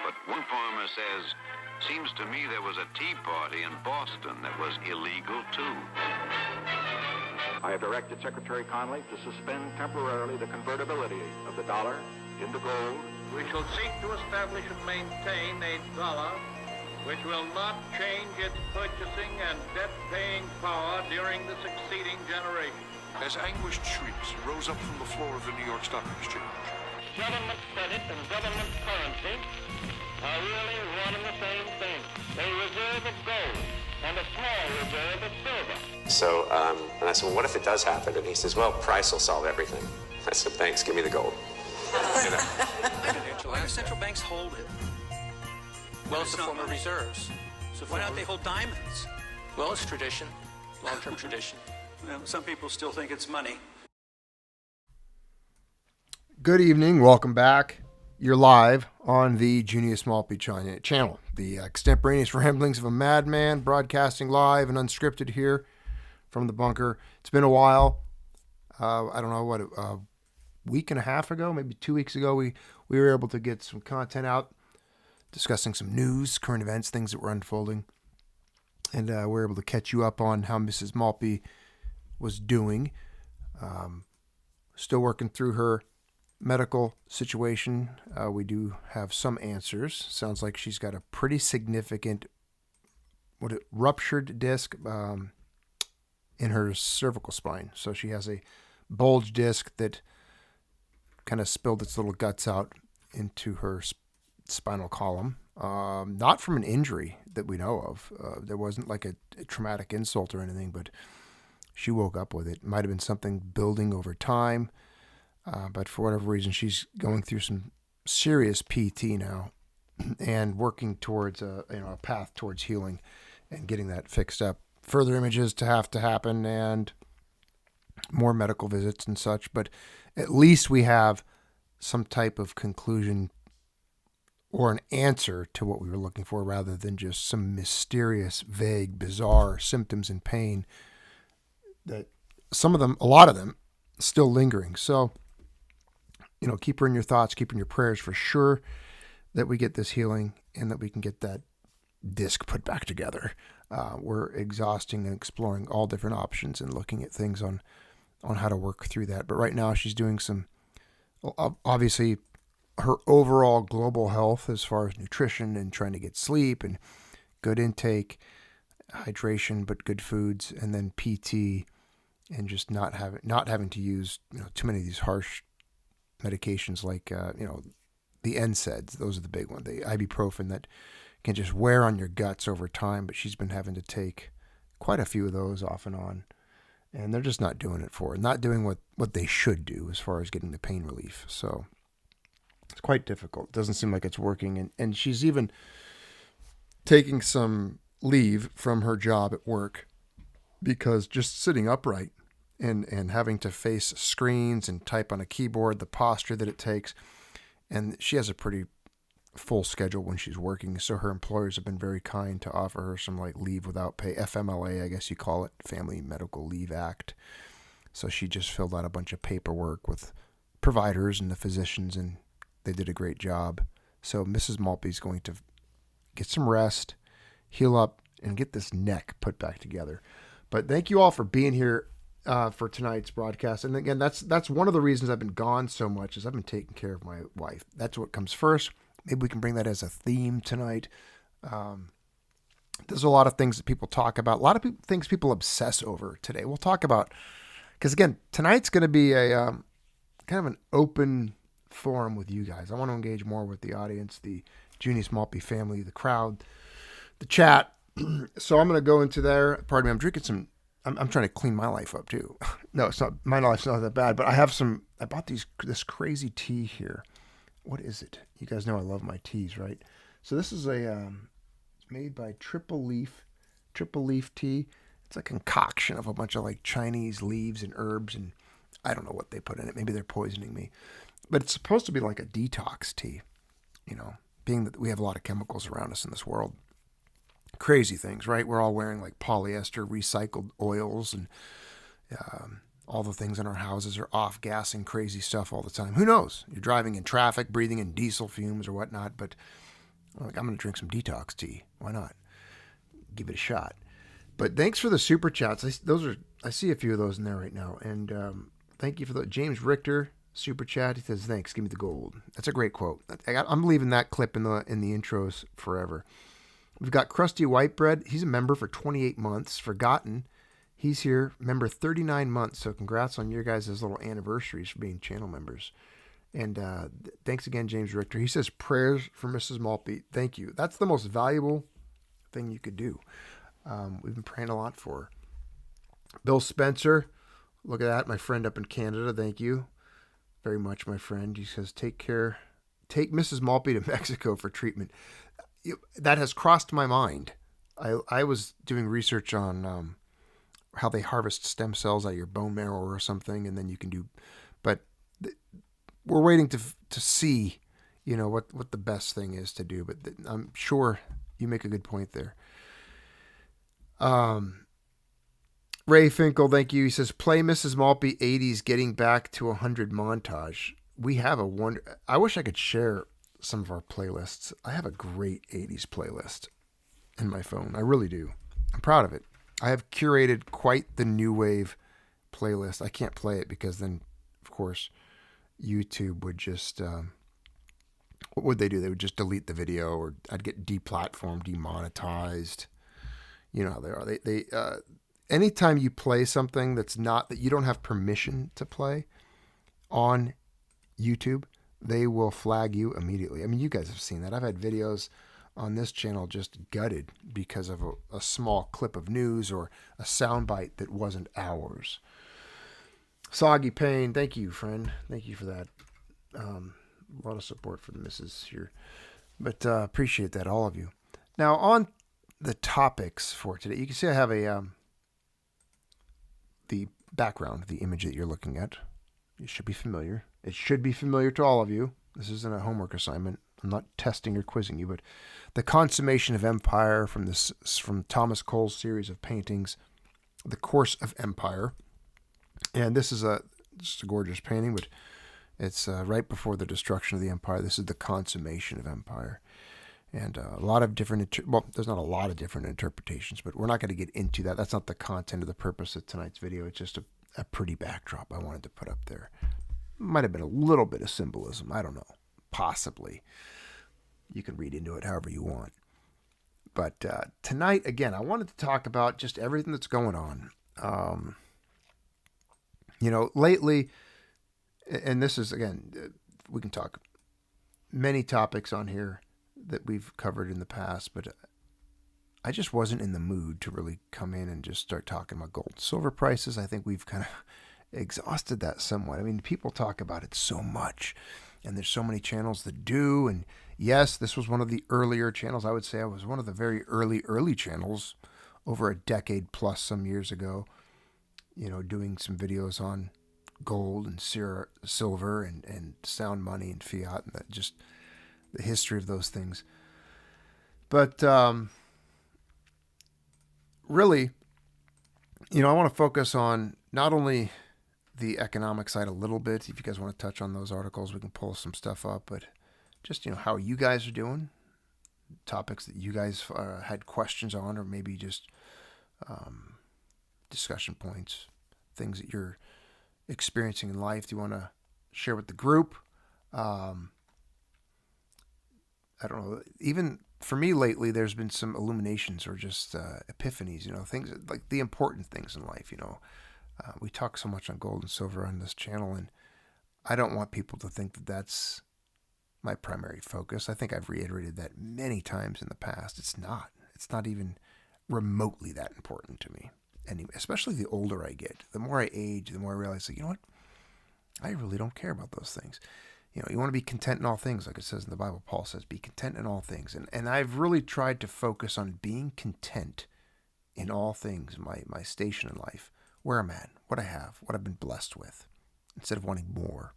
But one farmer says, seems to me there was a tea party in Boston that was illegal, too. I have directed Secretary Connally to suspend temporarily the convertibility of the dollar into gold. We shall seek to establish and maintain a dollar which will not change its purchasing and debt-paying power during the succeeding generation. As anguished shrieks rose up from the floor of the New York Stock Exchange. Government credit and government currency are really one and the same thing. A reserve of gold and a small reserve of silver. So, and I said, well, what if it does happen? And he says, well, price will solve everything. I said, thanks, give me the gold. You know? Why do central banks hold it? Well, it's a form of reserves. So why don't they hold diamonds? Well, it's tradition, long-term tradition. Well, some people still think it's money. Good evening. Welcome back. You're live on the Junius Maltby Channel, the extemporaneous ramblings of a madman, broadcasting live and unscripted here from the bunker. It's been a while. I don't know, a week and a half ago, maybe 2 weeks ago, we were able to get some content out discussing some news, current events, things that were unfolding. And we were able to catch you up on how Mrs. Maltby was doing. Still working through her medical situation. We do have some answers. Sounds like she's got a pretty significant ruptured disc in her cervical spine. So she has a bulge disc that kind of spilled its little guts out into her spinal column. Not from an injury that we know of. There wasn't like a traumatic insult or anything, but she woke up with it. Might have been something building over time. But for whatever reason, she's going through some serious PT now and working towards a path towards healing and getting that fixed up. Further images to have to happen and more medical visits and such. But at least we have some type of conclusion or an answer to what we were looking for rather than just some mysterious, vague, bizarre symptoms and pain that a lot of them, still lingering. So, keep her in your thoughts, keep her in your prayers for sure that we get this healing and that we can get that disc put back together. We're exhausting and exploring all different options and looking at things on how to work through that. But right now she's doing obviously her overall global health as far as nutrition and trying to get sleep and good intake, hydration, but good foods, and then PT and just not having to use too many of these harsh medications like the NSAIDs. Those are the big ones, the ibuprofen that can just wear on your guts over time. But she's been having to take quite a few of those off and on, and they're just not doing it for her, not doing what they should do as far as getting the pain relief. So it's quite difficult. It doesn't seem like it's working, and she's even taking some leave from her job at work because just sitting upright and having to face screens and type on a keyboard, the posture that it takes. And she has a pretty full schedule when she's working. So her employers have been very kind to offer her some leave without pay, FMLA, I guess you call it, Family Medical Leave Act. So she just filled out a bunch of paperwork with providers and the physicians, and they did a great job. So Mrs. Maltby's going to get some rest, heal up, and get this neck put back together. But thank you all for being here for tonight's broadcast. And again, that's one of the reasons I've been gone so much is I've been taking care of my wife. That's what comes first. Maybe we can bring that as a theme tonight. There's a lot of things that people talk about. A lot of things people obsess over today. We'll talk about, because again, tonight's going to be a kind of an open forum with you guys. I want to engage more with the audience, the Junius Maltby family, the crowd, the chat. So I'm going to go into there. Pardon me, I'm drinking some. I'm trying to clean my life up too. No, it's not. My life's not that bad, but I bought this crazy tea here. What is it? You guys know I love my teas, right? So this is it's made by Triple Leaf tea. It's a concoction of a bunch of Chinese leaves and herbs, and I don't know what they put in it. Maybe they're poisoning me. But it's supposed to be like a detox tea, being that we have a lot of chemicals around us in this world. Crazy things, right? We're all wearing polyester, recycled oils, and all the things in our houses are off-gassing crazy stuff all the time. Who knows? You're driving in traffic, breathing in diesel fumes or whatnot, but I'm like, I'm going to drink some detox tea. Why not? Give it a shot. But thanks for the super chats. I see a few of those in there right now. And thank you for the James Richter super chat. He says, thanks, give me the gold. That's a great quote. I'm leaving that clip in the intros forever. We've got Krusty Whitebread. He's a member for 28 months. Forgotten. He's here, member 39 months. So congrats on your guys' little anniversaries for being channel members. And thanks again, James Richter. He says, prayers for Mrs. Maltby. Thank you. That's the most valuable thing you could do. We've been praying a lot for her. Bill Spencer. Look at that. My friend up in Canada. Thank you very much, my friend. He says, take care. Take Mrs. Maltby to Mexico for treatment. That has crossed my mind. I was doing research on how they harvest stem cells out of your bone marrow or something, and then you can do. But we're waiting to see, what the best thing is to do. But I'm sure you make a good point there. Ray Finkel, thank you. He says, play Mrs. Maltby 80s Getting Back to 100 montage. We have a wonder. I wish I could share some of our playlists. I have a great 80s playlist in my phone. I really do. I'm proud of it. I have curated quite the new wave playlist. I can't play it because then, of course, YouTube would just, what would they do? They would just delete the video, or I'd get deplatformed, demonetized. You know how they are. They anytime you play something that you don't have permission to play on YouTube, they will flag you immediately. I mean, you guys have seen that. I've had videos on this channel just gutted because of a small clip of news or a soundbite that wasn't ours. Soggy Pain, thank you, friend. Thank you for that. A lot of support for the missus here. But appreciate that, all of you. Now, on the topics for today, you can see I have the background, the image that you're looking at. It should be familiar. It should be familiar to all of you. This isn't a homework assignment. I'm not testing or quizzing you, but The Consummation of Empire from Thomas Cole's series of paintings, The Course of Empire. And this is just a gorgeous painting, but it's right before the destruction of the empire. This is the consummation of empire. And a lot of different, there's not a lot of different interpretations, but we're not going to get into that. That's not the content or the purpose of tonight's video. It's just a pretty backdrop I wanted to put up there. Might have been a little bit of symbolism. I don't know. Possibly. You can read into it however you want. But tonight, again, I wanted to talk about just everything that's going on. Lately, and this is, again, we can talk many topics on here that we've covered in the past, but I just wasn't in the mood to really come in and just start talking about gold and silver prices. I think we've kind of exhausted that somewhat. I mean, people talk about it so much, and there's so many channels that do. And yes, this was one of the earlier channels. I would say I was one of the very early channels over a decade plus some years ago, doing some videos on gold and silver and sound money and fiat and just the history of those things. But really, I want to focus on not only the economic side a little bit. If you guys want to touch on those articles, we can pull some stuff up, but just, how you guys are doing, topics that you guys had questions on, or maybe just discussion points, things that you're experiencing in life. Do you want to share with the group? I don't know. Even for me lately, there's been some illuminations or just epiphanies, things like the important things in life. We talk so much on gold and silver on this channel, and I don't want people to think that that's my primary focus. I think I've reiterated that many times in the past. It's not. It's not even remotely that important to me. And especially the older I get, the more I age, the more I realize that, you know what? I really don't care about those things. You want to be content in all things, like it says in the Bible. Paul says, be content in all things. And I've really tried to focus on being content in all things, my station in life, where I'm at, what I have, what I've been blessed with, instead of wanting more.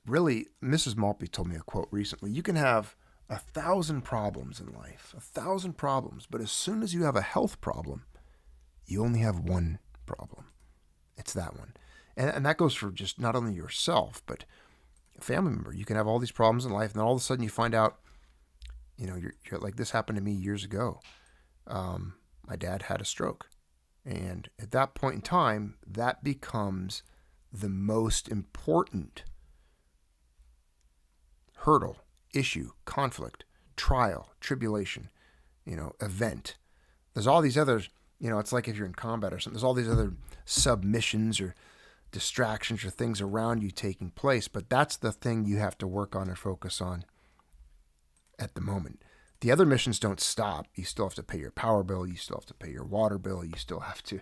Really, Mrs. Maltby told me a quote recently. You can have 1,000 problems in life, 1,000 problems, but as soon as you have a health problem, you only have one problem. It's that one. And that goes for just not only yourself, but family member. You can have all these problems in life, and then all of a sudden you find out, you're like, this happened to me years ago. My dad had a stroke. And at that point in time, that becomes the most important hurdle, issue, conflict, trial, tribulation, event. There's all these other, it's like if you're in combat or something, there's all these other submissions or distractions or things around you taking place, but that's the thing you have to work on and focus on at the moment. The other missions don't stop. You still have to pay your power bill. You still have to pay your water bill. You still have to,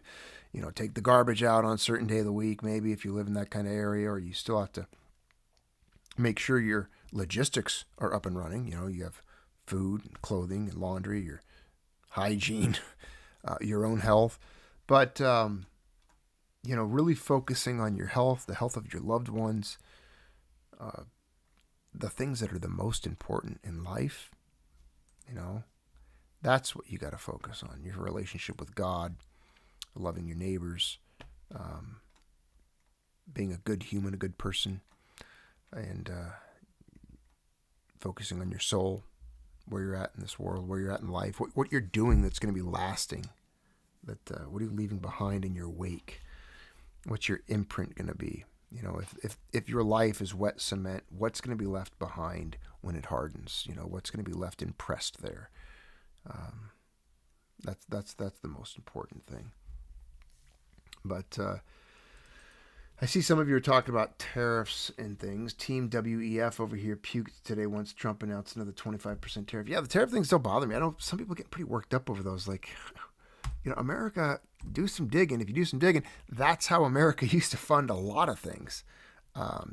take the garbage out on a certain day of the week, maybe if you live in that kind of area, or you still have to make sure your logistics are up and running. You have food and clothing and laundry, your hygiene, your own health. But, really focusing on your health, the health of your loved ones, the things that are the most important in life, that's what you got to focus on. Your relationship with God, loving your neighbors, being a good human, a good person, and focusing on your soul, where you're at in this world, where you're at in life, what you're doing that's going to be lasting, what are you leaving behind in your wake, what's your imprint going to be. If your life is wet cement, what's going to be left behind when it hardens? What's going to be left impressed there? That's the most important thing. But I see some of you are talking about tariffs and things. Team WEF over here puked today once Trump announced another 25% tariff. Yeah, the tariff things don't bother me. I know some people get pretty worked up over those. Like, America, do some digging. If you do some digging, that's how America used to fund a lot of things.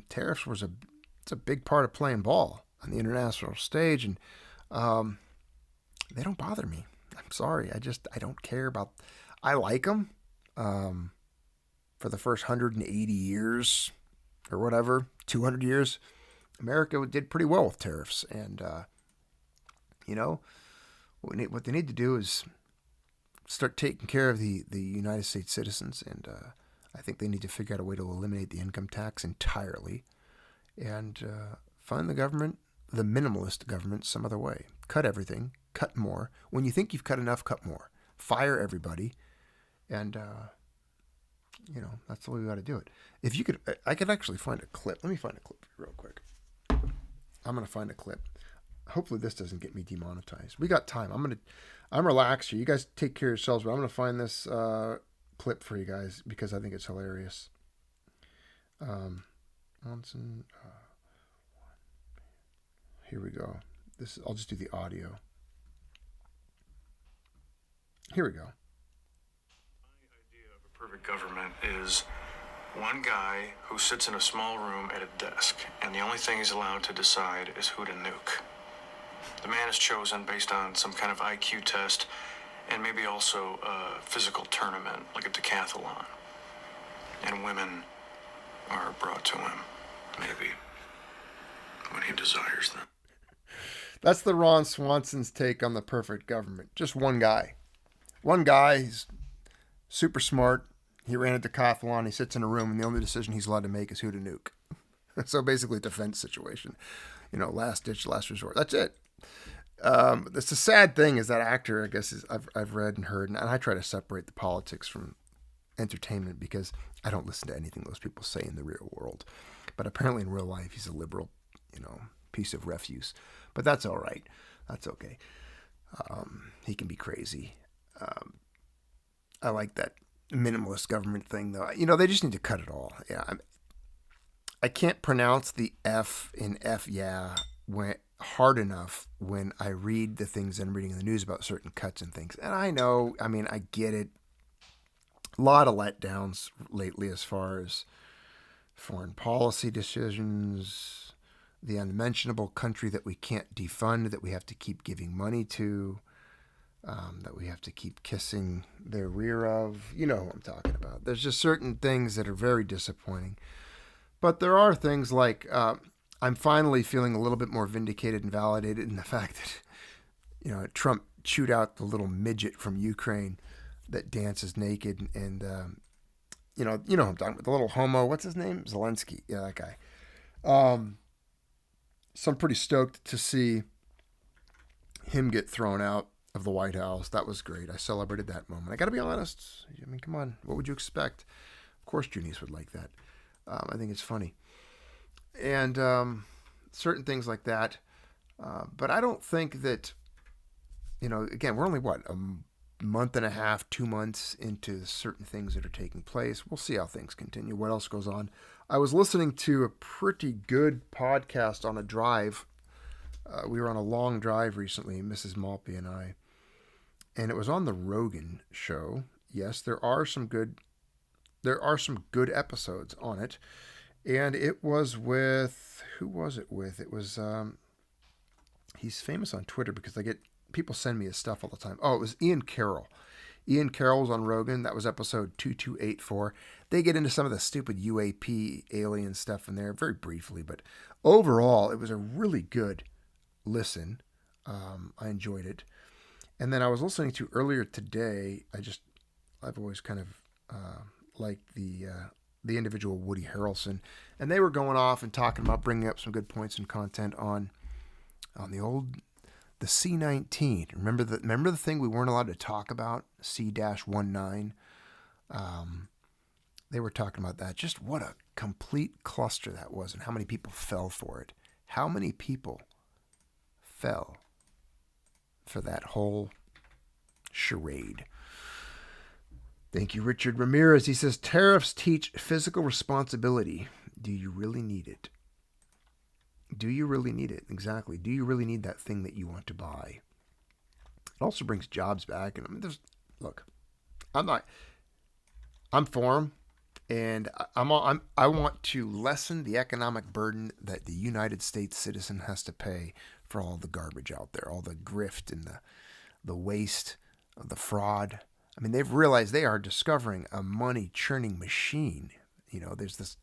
Tariffs was it's a big part of playing ball on the international stage, and they don't bother me. I'm sorry. I don't care about. I like them. For the first 180 years or whatever, 200 years, America did pretty well with tariffs. And, what they need to do is start taking care of the United States citizens. And I think they need to figure out a way to eliminate the income tax entirely and fund the government, the minimalist government, some other way. Cut everything, cut more. When you think you've cut enough, cut more. Fire everybody. And, that's the way we got to do it. If you could, I could actually find a clip. Let me find a clip real quick. I'm going to find a clip. Hopefully this doesn't get me demonetized. We got time. I'm relaxed here. You guys take care of yourselves, but I'm going to find this clip for you guys because I think it's hilarious. Here we go. I'll just do the audio. Here we go. Perfect government is one guy who sits in a small room at a desk, and the only thing he's allowed to decide is who to nuke. The man is chosen based on some kind of IQ test and maybe also a physical tournament, like a decathlon. And women are brought to him, maybe, when he desires them. That's the Ron Swanson's take on the perfect government. Just one guy. One guy, he's super smart. He ran a decathlon. He sits in a room, and the only decision he's allowed to make is who to nuke. So basically, a defense situation. Last ditch, last resort. That's it. It's a sad thing is that actor, I guess, I've read and heard, and I try to separate the politics from entertainment because I don't listen to anything those people say in the real world. But apparently in real life, he's a liberal, piece of refuse. But that's all right. That's okay. He can be crazy. I like that minimalist government thing, though. They just need to cut it all. Yeah, I can't pronounce the F in hard enough when I read the things I'm reading in the news about certain cuts and things. And I know, I get it. A lot of letdowns lately as far as foreign policy decisions, the unmentionable country that we can't defund, that we have to keep giving money to, that we have to keep kissing their rear of. You know what I'm talking about. There's just certain things that are very disappointing. But there are things like I'm finally feeling a little bit more vindicated and validated in the fact that, Trump chewed out the little midget from Ukraine that dances naked. And, you know who I'm talking about, the little homo. What's his name? Zelensky. Yeah, that guy. So I'm pretty stoked to see him get thrown out of the White House. That was great. I celebrated that moment. I got to be honest. I mean, come on. What would you expect? Of course, Junius would like that. I think it's funny. And certain things like that. But I don't think that, again, we're only, a month and a half, 2 months into certain things that are taking place. We'll see how things continue. What else goes on? I was listening to a pretty good podcast on a drive. We were on a long drive recently, Mrs. Maltby and I. And it was on the Rogan show. Yes, there are some good episodes on it. And it was with, who was it with? It was, he's famous on Twitter because people send me his stuff all the time. Oh, it was Ian Carroll. Ian Carroll was on Rogan. That was episode 2284. They get into some of the stupid UAP alien stuff in there very briefly, but overall, it was a really good listen. I enjoyed it. And then I was listening to earlier today. I've always kind of liked the individual Woody Harrelson, and they were going off and talking about bringing up some good points and content on the C-19. Remember the thing we weren't allowed to talk about, C-19. They were talking about that. Just what a complete cluster that was, and how many people fell for it. How many people fell for that whole charade? Thank you, Richard Ramirez. He says, tariffs teach fiscal responsibility. Do you really need it? Do you really need it? Exactly. Do you really need that thing that you want to buy? It also brings jobs back. And I mean, I'm for them. And I want to lessen the economic burden that the United States citizen has to pay for all the garbage out there, all the grift and the waste, the fraud. I mean, they've realized they are discovering a money churning machine. There's this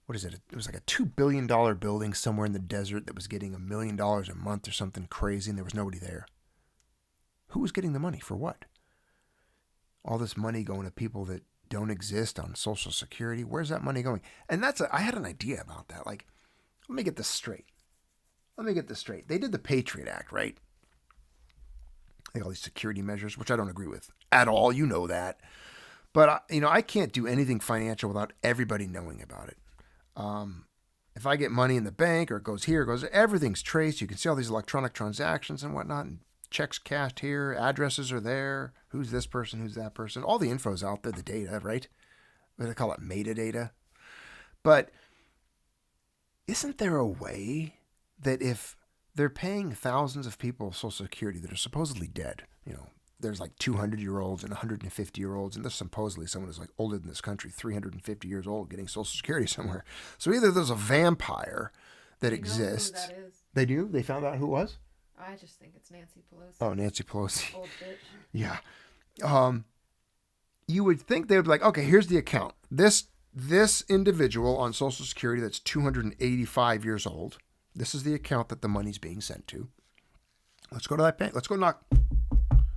it was like a $2 billion building somewhere in the desert that was getting $1 million a month or something crazy, and there was nobody there. Who was getting the money for what? All this money going to people that don't exist on Social Security. Where's that money going? And I had an idea about that. Like, let me get this straight. They did the Patriot Act, right? They got all these security measures, which I don't agree with at all. You know that. But, I can't do anything financial without everybody knowing about it. If I get money in the bank or it goes here, everything's traced. You can see all these electronic transactions and whatnot, and checks cashed here, addresses are there. Who's this person? Who's that person? All the info's out there, the data, right? They call it metadata. But isn't there a way that if they're paying thousands of people Social Security that are supposedly dead, there's like 200-year-olds and 150-year-olds, and there's supposedly someone who's like older than this country, 350 years old, getting Social Security somewhere. So either there's a vampire that exists. Know who that is. They do? They found out who it was? I just think it's Nancy Pelosi. Oh, Nancy Pelosi. Old bitch. Yeah. You would think they would be like, okay, here's the account. This individual on Social Security that's 285 years old, this is the account that the money's being sent to. Let's go to that bank. Let's go knock.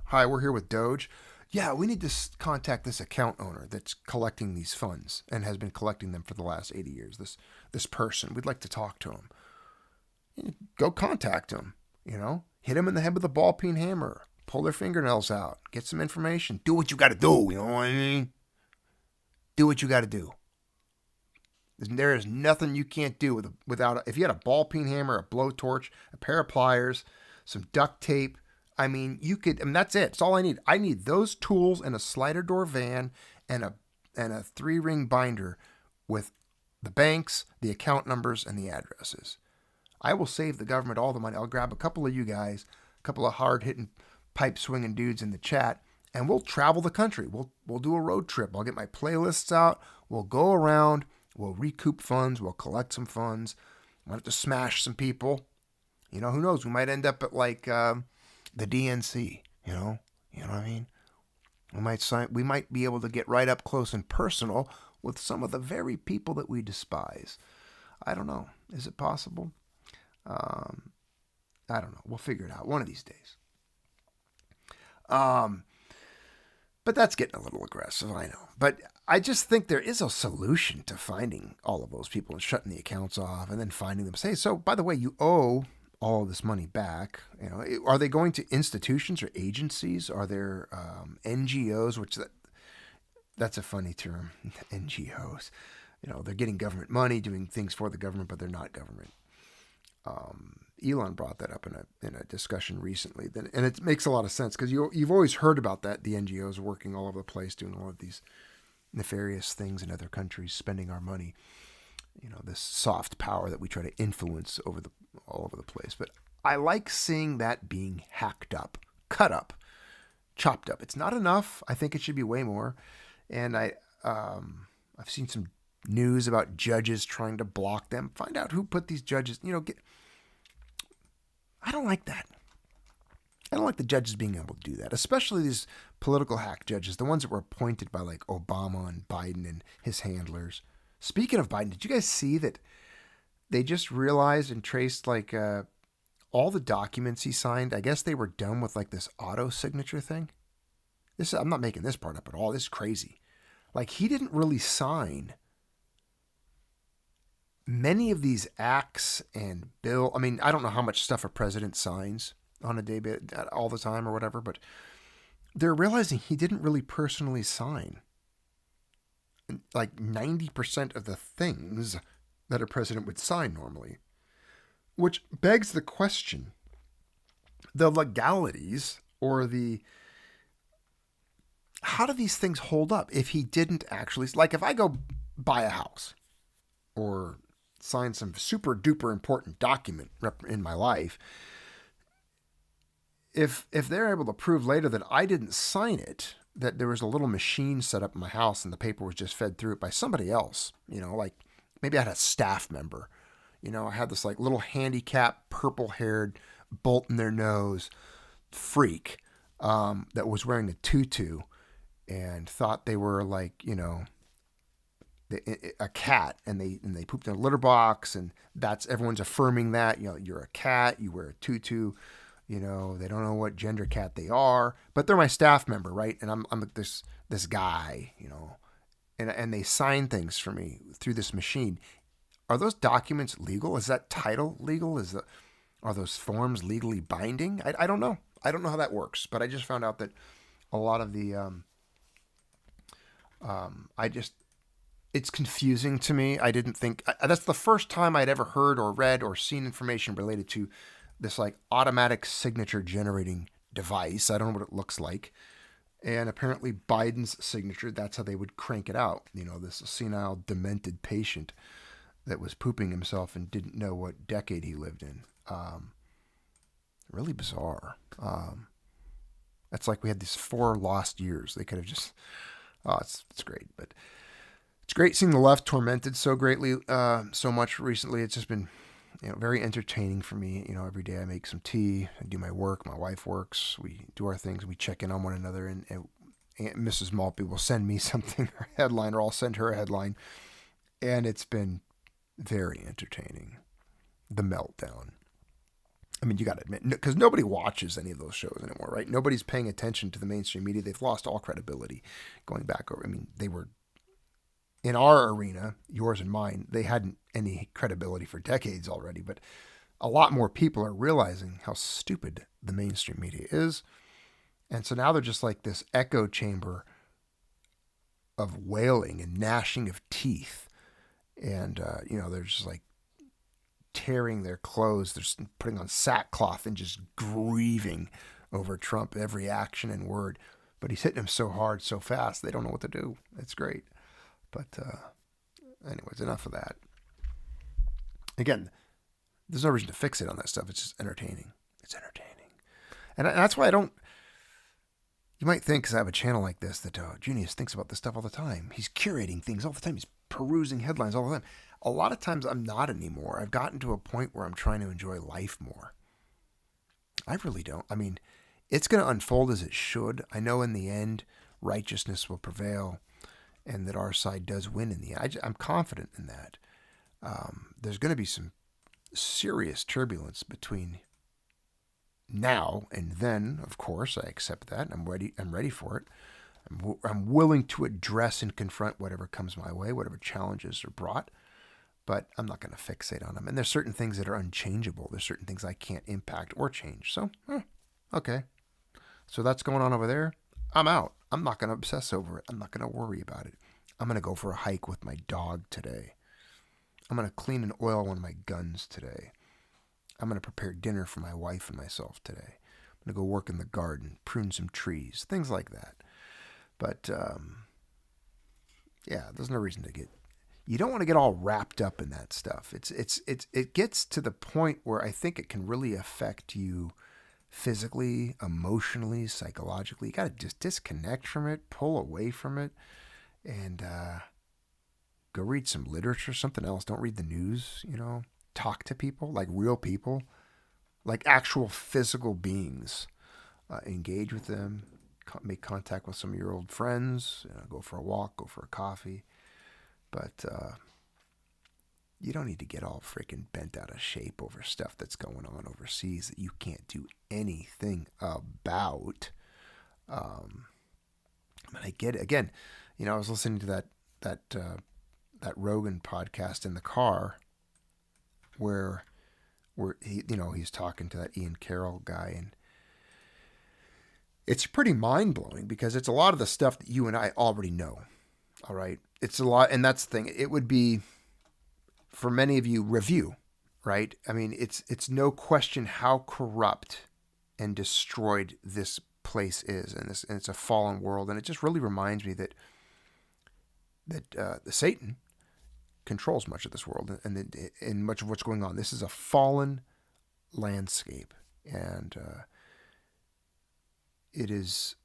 Hi, we're here with Doge. Yeah, we need to contact this account owner that's collecting these funds and has been collecting them for the last 80 years. This person, we'd like to talk to him. Go contact him, hit him in the head with a ball peen hammer, pull their fingernails out, get some information. Do what you got to do, you know what I mean? Do what you got to do. There is nothing you can't do without, if you had a ball peen hammer, a blowtorch, a pair of pliers, some duct tape, you could, that's it. It's all I need. I need those tools and a slider door van and a 3-ring binder with the banks, the account numbers, and the addresses. I will save the government all the money. I'll grab a couple of you guys, a couple of hard-hitting, pipe-swinging dudes in the chat, and we'll travel the country. We'll do a road trip. I'll get my playlists out. We'll go around. We'll recoup funds. We'll collect some funds. We'll have to smash some people. Who knows? We might end up at the DNC, you know what I mean? We might be able to get right up close and personal with some of the very people that we despise. I don't know. Is it possible? I don't know. We'll figure it out one of these days. But But that's getting a little aggressive, I know. But I just think there is a solution to finding all of those people and shutting the accounts off and then finding them. Say, so by the way, you owe all of this money back. You know, are they going to institutions or agencies? Are there NGOs? Which that's a funny term, NGOs. You know, they're getting government money, doing things for the government, but they're not government. Elon brought that up in a discussion recently, and it makes a lot of sense because you've always heard about that. The NGOs working all over the place, doing all of these nefarious things in other countries, spending our money. You know, this soft power that we try to influence all over the place. But I like seeing that being hacked up, cut up, chopped up. It's not enough. I think it should be way more. And I've seen some news about judges trying to block them. Find out who put these judges, I don't like that. I don't like the judges being able to do that, especially these political hack judges, the ones that were appointed by like Obama and Biden and his handlers. Speaking of Biden, did you guys see that they just realized and traced like all the documents he signed? I guess they were done with like this auto signature thing. I'm not making this part up at all. This is crazy. Like he didn't really sign many of these acts and bill. I mean, I don't know how much stuff a president signs on a day all the time or whatever, but they're realizing he didn't really personally sign like 90% of the things that a president would sign normally, which begs the question, the legalities or how do these things hold up if he didn't actually, like if I go buy a house or sign some super duper important document in my life, if they're able to prove later that I didn't sign it, that there was a little machine set up in my house and the paper was just fed through it by somebody else, like maybe I had a staff member, I had this like little handicapped purple-haired bolt in their nose freak that was wearing a tutu and thought they were like, a cat, and they pooped in a litter box, and everyone's affirming that, you're a cat, you wear a tutu, they don't know what gender cat they are, but they're my staff member, right? And I'm this guy, and they sign things for me through this machine. Are those documents legal? Is that title legal? Are those forms legally binding? I don't know. I don't know how that works, but I just found out that a lot of the it's confusing to me. I didn't think that's the first time I'd ever heard or read or seen information related to this like automatic signature generating device. I don't know what it looks like. And apparently Biden's signature, that's how they would crank it out. This senile, demented patient that was pooping himself and didn't know what decade he lived in. Really bizarre. That's like we had these 4 lost years. They could have just, it's great. But it's great seeing the left tormented so greatly, so much recently. It's just been, very entertaining for me. Every day I make some tea, I do my work, my wife works, we do our things, we check in on one another, and Mrs. Maltby will send me something, or a headline, or I'll send her a headline, and it's been very entertaining. The meltdown. I mean, you got to admit, because nobody watches any of those shows anymore, right? Nobody's paying attention to the mainstream media. They've lost all credibility going back over. I mean, they were in our arena, yours and mine, they hadn't any credibility for decades already, but a lot more people are realizing how stupid the mainstream media is. And so now they're just like this echo chamber of wailing and gnashing of teeth. And, they're just like tearing their clothes. They're putting on sackcloth and just grieving over Trump, every action and word. But he's hitting them so hard, so fast, they don't know what to do. It's great. But anyways, enough of that. Again, there's no reason to fixate on that stuff. It's just entertaining. It's entertaining. And that's why I don't... You might think, because I have a channel like this, that Junius thinks about this stuff all the time. He's curating things all the time. He's perusing headlines all the time. A lot of times I'm not anymore. I've gotten to a point where I'm trying to enjoy life more. I really don't. I mean, it's going to unfold as it should. I know in the end, righteousness will prevail, and that our side does win in the end. I'm confident in that. There's going to be some serious turbulence between now and then. Of course, I accept that. I'm ready for it. I'm willing to address and confront whatever comes my way, whatever challenges are brought, but I'm not going to fixate on them. And there's certain things that are unchangeable. There's certain things I can't impact or change. So, okay. So that's going on over there. I'm out. I'm not going to obsess over it. I'm not going to worry about it. I'm going to go for a hike with my dog today. I'm going to clean and oil one of my guns today. I'm going to prepare dinner for my wife and myself today. I'm going to go work in the garden, prune some trees, things like that. But, yeah, there's no reason to you don't want to get all wrapped up in that stuff. It gets to the point where I think it can really affect you physically, emotionally, psychologically. You got to just disconnect from it, pull away from it, and go read some literature, something else. Don't read the news, Talk to people, like real people, like actual physical beings. Engage with them. Make contact with some of your old friends, go for a walk, go for a coffee. But you don't need to get all freaking bent out of shape over stuff that's going on overseas that you can't do anything about. I get it. Again, I was listening to that Rogan podcast in the car where he, he's talking to that Ian Carroll guy, and it's pretty mind-blowing because it's a lot of the stuff that you and I already know. All right. It's a lot. And that's the thing. It would be, for many of you, review, right? I mean, it's no question how corrupt and destroyed this place is. And it's a fallen world. And it just really reminds me that the Satan controls much of this world and much of what's going on. This is a fallen landscape. And, it is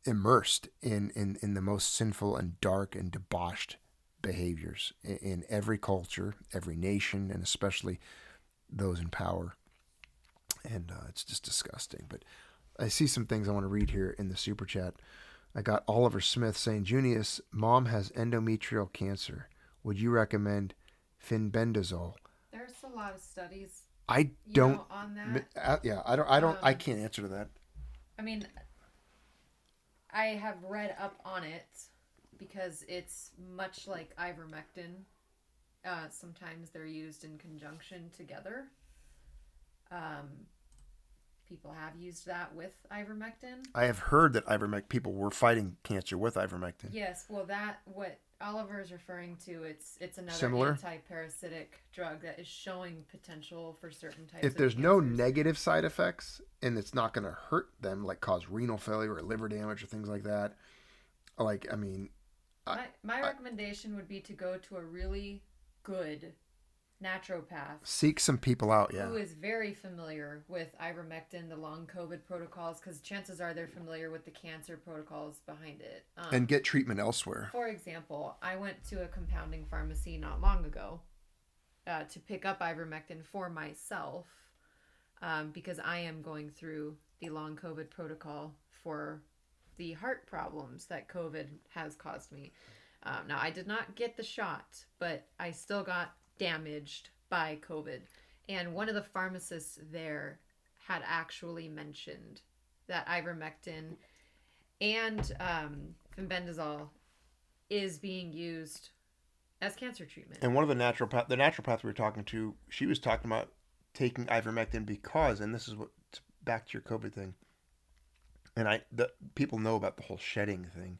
immersed in the most sinful and dark and debauched behaviors in every culture, every nation, and especially those in power. And it's just disgusting. But I see some things I want to read here in the super chat. I got Oliver Smith saying, Junius, mom has endometrial cancer. Would you recommend fenbendazole? There's a lot of studies I don't. On that. I can't answer to that. I mean, I have read up on it because it's much like ivermectin. Sometimes they're used in conjunction together. People have used that with ivermectin. I have heard that people were fighting cancer with ivermectin. Yes, well, what Oliver is referring to, it's another Similar? anti-parasitic drug that is showing potential for certain types. If there's no negative side effects and it's not going to hurt them, like cause renal failure or liver damage or things like that, my recommendation would be to go to a really good naturopath. Seek some people out, yeah. Who is very familiar with ivermectin, the long COVID protocols, because chances are they're familiar with the cancer protocols behind it. And get treatment elsewhere. For example, I went to a compounding pharmacy not long ago to pick up ivermectin for myself because I am going through the long COVID protocol for the heart problems that COVID has caused me. Now, I did not get the shot, but I still got damaged by COVID. And one of the pharmacists there had actually mentioned that ivermectin and fenbendazole is being used as cancer treatment. And one of the naturopath we were talking to, she was talking about taking ivermectin because, and this is what, back to your COVID thing, and people know about the whole shedding thing.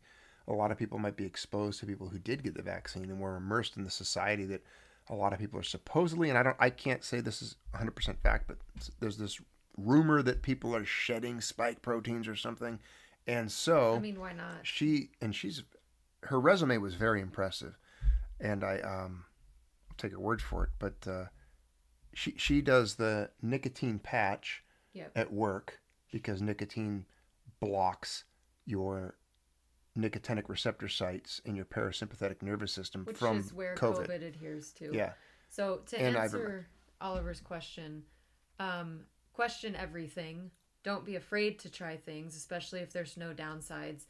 A lot of people might be exposed to people who did get the vaccine and were immersed in the society that a lot of people are supposedly, and I can't say this is 100% fact, but there's this rumor that people are shedding spike proteins or something. And so, I mean, why not? Her resume was very impressive, and I'll take her word for it. But she does the nicotine patch at work because nicotine blocks your nicotinic receptor sites in your parasympathetic nervous system from which is where COVID adheres to. Yeah. So to answer Oliver's question, question everything. Don't be afraid to try things, especially if there's no downsides.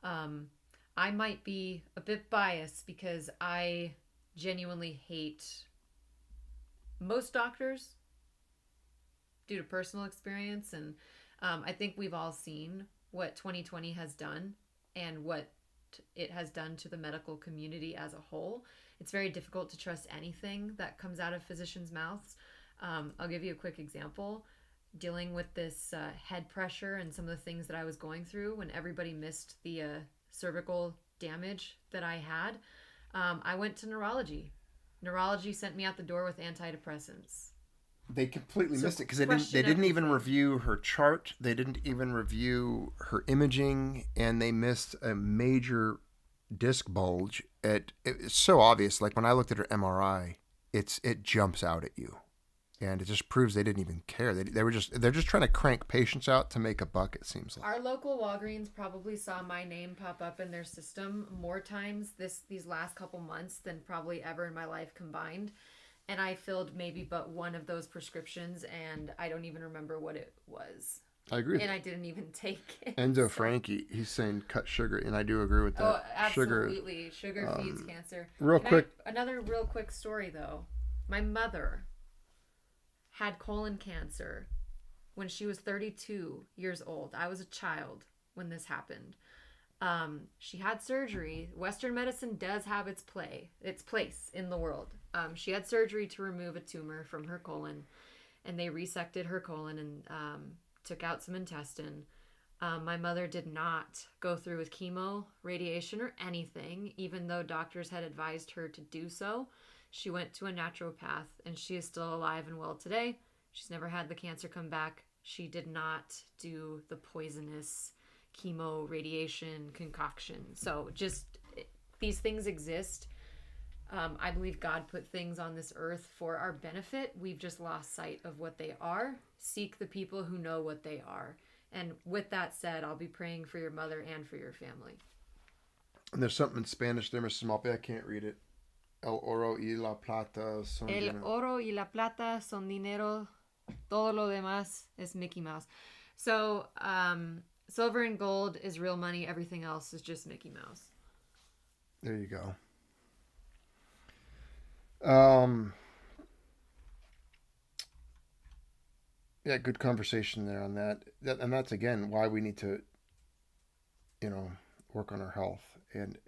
I might be a bit biased because I genuinely hate most doctors due to personal experience, and I think we've all seen what 2020 has done and what it has done to the medical community as a whole, it's very difficult to trust anything that comes out of physicians' mouths. I'll give you a quick example. Dealing with this head pressure and some of the things that I was going through when everybody missed the cervical damage that I had, I went to neurology. Neurology sent me out the door with antidepressants. They completely So missed it because question they didn't even everything. review her chart. They didn't even review her imaging, and they missed a major disc bulge. It's so obvious. Like when I looked at her MRI, it jumps out at you, and it just proves they didn't even care. They're just trying to crank patients out to make a buck. It seems like. Our local Walgreens probably saw my name pop up in their system more times these last couple months than probably ever in my life combined. And I filled maybe but one of those prescriptions, and I don't even remember what it was. I agree with And that. I didn't even take it. Enzo Frankie, he's saying cut sugar, and I do agree with that. Oh, absolutely. Sugar feeds cancer. Another real quick story, though. My mother had colon cancer when she was 32 years old. I was a child when this happened. She had surgery. Western medicine does have its place in the world. She had surgery to remove a tumor from her colon, and they resected her colon and took out some intestine. My mother did not go through with chemo, radiation, or anything, even though doctors had advised her to do so. She went to a naturopath, and she is still alive and well today. She's never had the cancer come back. She did not do the poisonous chemo, radiation, concoction. So just these things exist. I believe God put things on this earth for our benefit. We've just lost sight of what they are. Seek the people who know what they are. And with that said, I'll be praying for your mother and for your family. And there's something in Spanish there, Mrs. Maltby. I can't read it. El oro y la plata son El oro y la plata son dinero. Todo lo demás es Mickey Mouse. So, silver and gold is real money. Everything else is just Mickey Mouse. There you go. Yeah, good conversation there on that. And that's again why we need to, work on our health and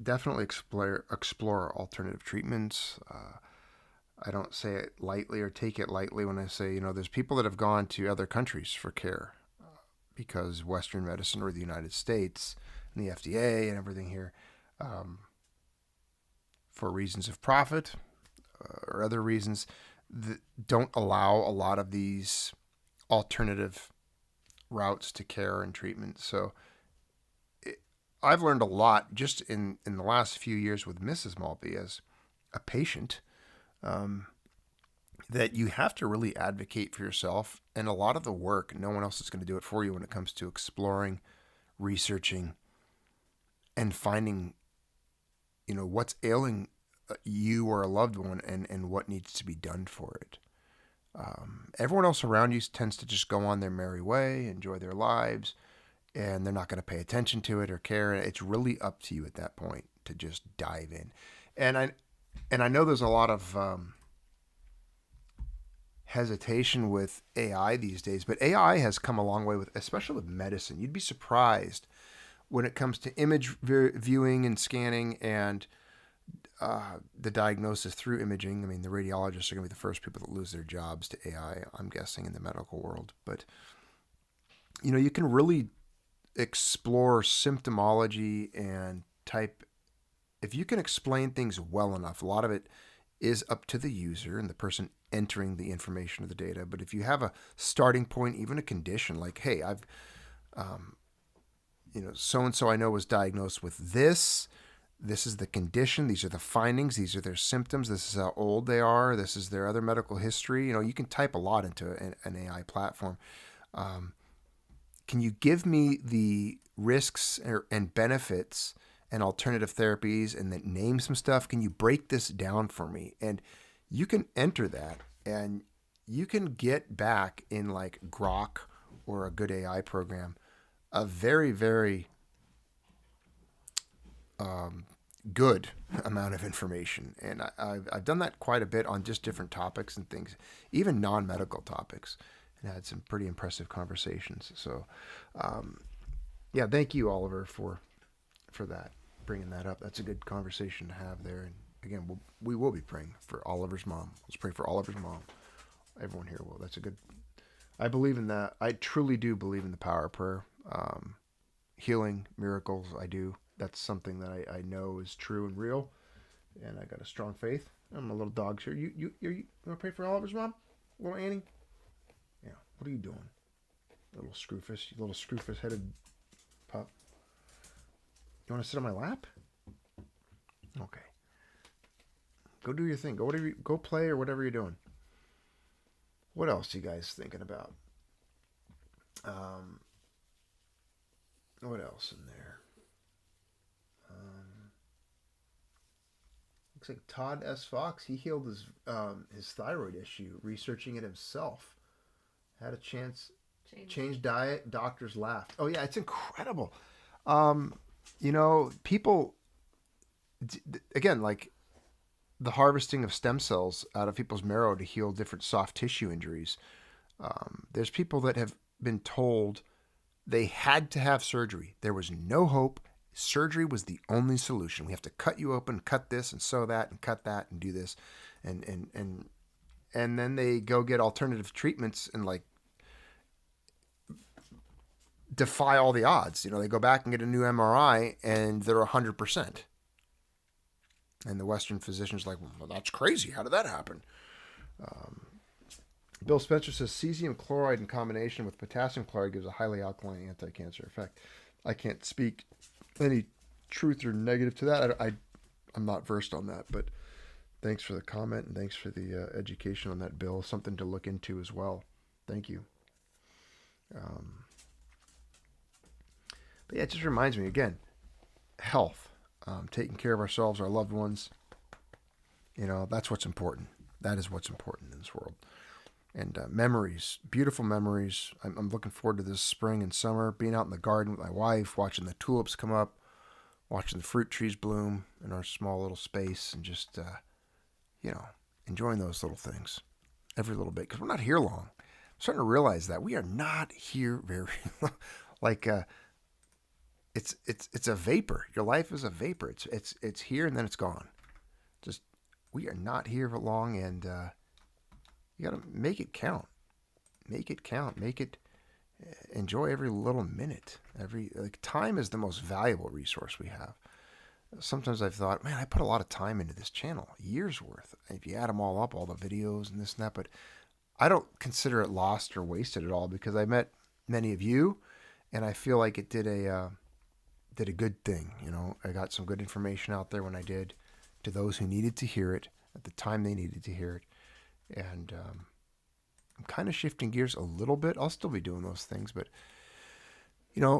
definitely explore alternative treatments. I don't say it lightly or take it lightly when I say, there's people that have gone to other countries for care because Western medicine or the United States and the FDA and everything here, for reasons of profit or other reasons, don't allow a lot of these alternative routes to care and treatment. So I've learned a lot just in the last few years with Mrs. Maltby as a patient, that you have to really advocate for yourself, and a lot of the work, no one else is going to do it for you when it comes to exploring, researching, and finding, what's ailing you or a loved one and what needs to be done for it. Everyone else around you tends to just go on their merry way, enjoy their lives, and they're not going to pay attention to it or care. It's really up to you at that point to just dive in. And I know there's a lot of hesitation with AI these days, but AI has come a long way especially with medicine. You'd be surprised when it comes to image viewing and scanning and the diagnosis through imaging. I mean, the radiologists are going to be the first people that lose their jobs to AI, I'm guessing, in the medical world. But, you can really explore symptomology and if you can explain things well enough, a lot of it is up to the user and the person entering the information of the data. But if you have a starting point, even a condition like, hey, I've, so-and-so I know was diagnosed with this. This is the condition. These are the findings. These are their symptoms. This is how old they are. This is their other medical history. You can type a lot into an AI platform. Can you give me the risks and benefits and alternative therapies and then name some stuff? Can you break this down for me? And you can enter that and you can get back in like Grok or a good AI program a very, very good amount of information. And I've done that quite a bit on just different topics and things, even non-medical topics, and had some pretty impressive conversations. So Yeah, thank you, Oliver, for that, bringing that up. That's a good conversation to have there. And again, we will be praying for Oliver's mom. Let's pray for Oliver's mom. Everyone here will. That's a good. I believe in that. I truly do believe in the power of prayer. Healing, miracles, I do. That's something that I know is true and real. And I got a strong faith. I'm a little dog here. You want to pray for Oliver's mom? Little Annie? Yeah. What are you doing? Little screwfish headed pup. You want to sit on my lap? Okay. Go do your thing. Go play or whatever you're doing. What else are you guys thinking about? What else in there? Looks like Todd S. Fox. He healed his thyroid issue, researching it himself. Had a chance. Change diet. Doctors laughed. Oh yeah, it's incredible. People. Again, like the harvesting of stem cells out of people's marrow to heal different soft tissue injuries. There's people that have been told they had to have surgery. There was no hope. Surgery was the only solution. We have to cut you open, cut this and sew that and cut that and do this. And then they go get alternative treatments and like defy all the odds. They go back and get a new MRI and they're 100%. And the Western physician's like, well, that's crazy. How did that happen? Bill Spencer says cesium chloride in combination with potassium chloride gives a highly alkaline anti-cancer effect. I can't speak any truth or negative to that. I'm not versed on that, but thanks for the comment and thanks for the education on that, Bill. Something to look into as well. Thank you. But yeah, it just reminds me again, health, taking care of ourselves, our loved ones. That's what's important. That is what's important in this world. And memories, beautiful memories. I'm looking forward to this spring and summer, being out in the garden with my wife, watching the tulips come up, watching the fruit trees bloom in our small little space, and just, enjoying those little things every little bit. Because we're not here long. I'm starting to realize that we are not here very long. It's a vapor. Your life is a vapor. It's here and then it's gone. Just we are not here for long, and you got to make it count. Make it count. Enjoy every little minute. Time is the most valuable resource we have. Sometimes I've thought, man, I put a lot of time into this channel, years worth. If you add them all up, all the videos and this and that, but I don't consider it lost or wasted at all because I met many of you, and I feel like it did a good thing. I got some good information out there when I did to those who needed to hear it at the time they needed to hear it. And I'm kind of shifting gears a little bit. I'll still be doing those things, but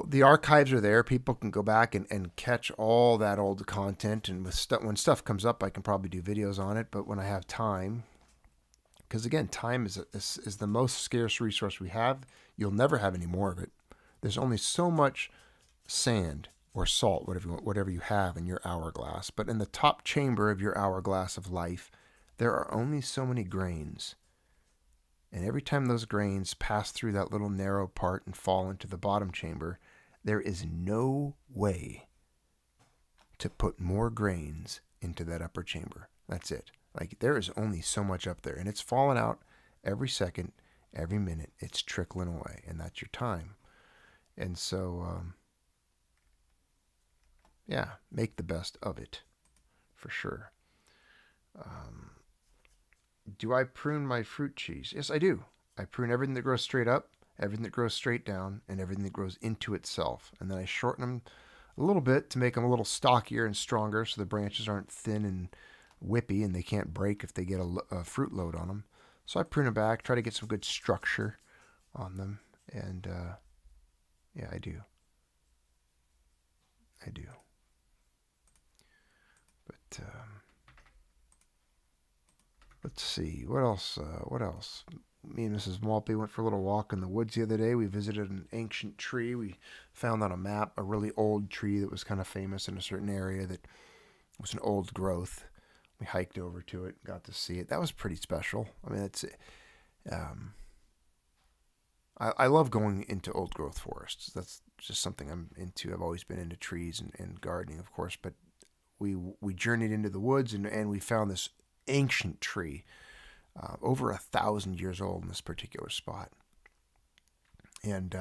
the archives are there. People can go back and catch all that old content. And when stuff comes up, I can probably do videos on it. But when I have time, because again, time is the most scarce resource we have. You'll never have any more of it. There's only so much sand or salt, whatever you have in your hourglass. But in the top chamber of your hourglass of life, there are only so many grains. And every time those grains pass through that little narrow part and fall into the bottom chamber, there is no way to put more grains into that upper chamber. That's it. There is only so much up there, and it's falling out every second, every minute. It's trickling away, and that's your time. And so, make the best of it, for sure. Do I prune my fruit trees? Yes, I do. I prune everything that grows straight up, everything that grows straight down, and everything that grows into itself. And then I shorten them a little bit to make them a little stockier and stronger so the branches aren't thin and whippy and they can't break if they get a fruit load on them. So I prune them back, try to get some good structure on them. And I do. But let's see. What else? Me and Mrs. Maltby went for a little walk in the woods the other day. We visited an ancient tree. We found on a map a really old tree that was kind of famous in a certain area that was an old growth. We hiked over to it, got to see it. That was pretty special. I mean, I love going into old growth forests. That's just something I'm into. I've always been into trees and gardening, of course, but we journeyed into the woods and we found this ancient tree, over 1,000 years old in this particular spot. And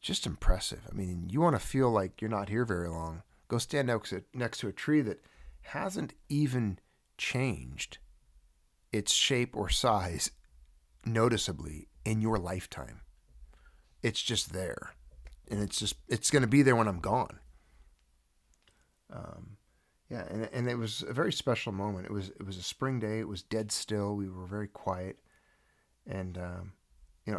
just impressive. I mean, you want to feel like you're not here very long. Go stand next to a tree that hasn't even changed its shape or size noticeably in your lifetime. It's just there. And it's going to be there when I'm gone. Yeah, and it was a very special moment. It was a spring day. It was dead still. We were very quiet. And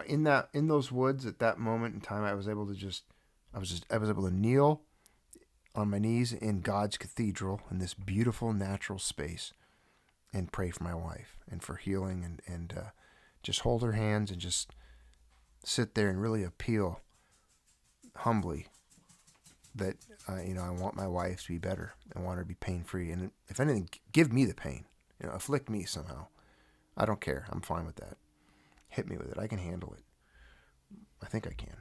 in those woods at that moment in time, I was able to kneel on my knees in God's cathedral in this beautiful natural space and pray for my wife and for healing and just hold her hands and just sit there and really appeal humbly that I want my wife to be better. I want her to be pain-free. And if anything, give me the pain. Afflict me somehow. I don't care. I'm fine with that. Hit me with it. I can handle it. I think I can.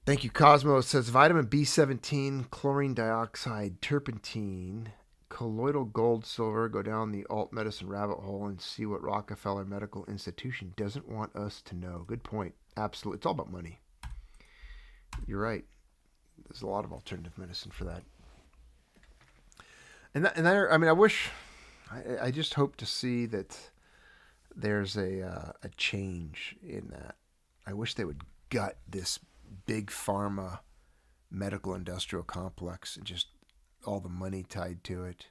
Thank you, Cosmo. It says vitamin B17, chlorine dioxide, turpentine, colloidal gold, silver. Go down the alt medicine rabbit hole and see what Rockefeller Medical Institution doesn't want us to know. Good point. Absolutely. It's all about money. You're right. There's a lot of alternative medicine for that. I just hope to see that there's a change in that. I wish they would gut this big pharma medical industrial complex and just all the money tied to it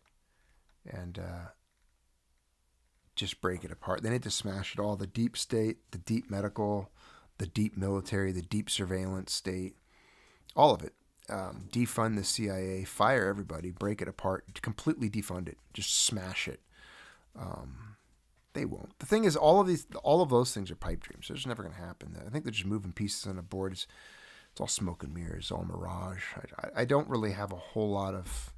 and just break it apart. They need to smash it all. The deep state, the deep medical, the deep military, the deep surveillance state, all of it. Defund the CIA, fire everybody, break it apart, completely defund it, just smash it. They won't. The thing is, all of those things are pipe dreams. They're just never going to happen. I think they're just moving pieces on a board. It's all smoke and mirrors, it's all mirage. I don't really have a whole lot of,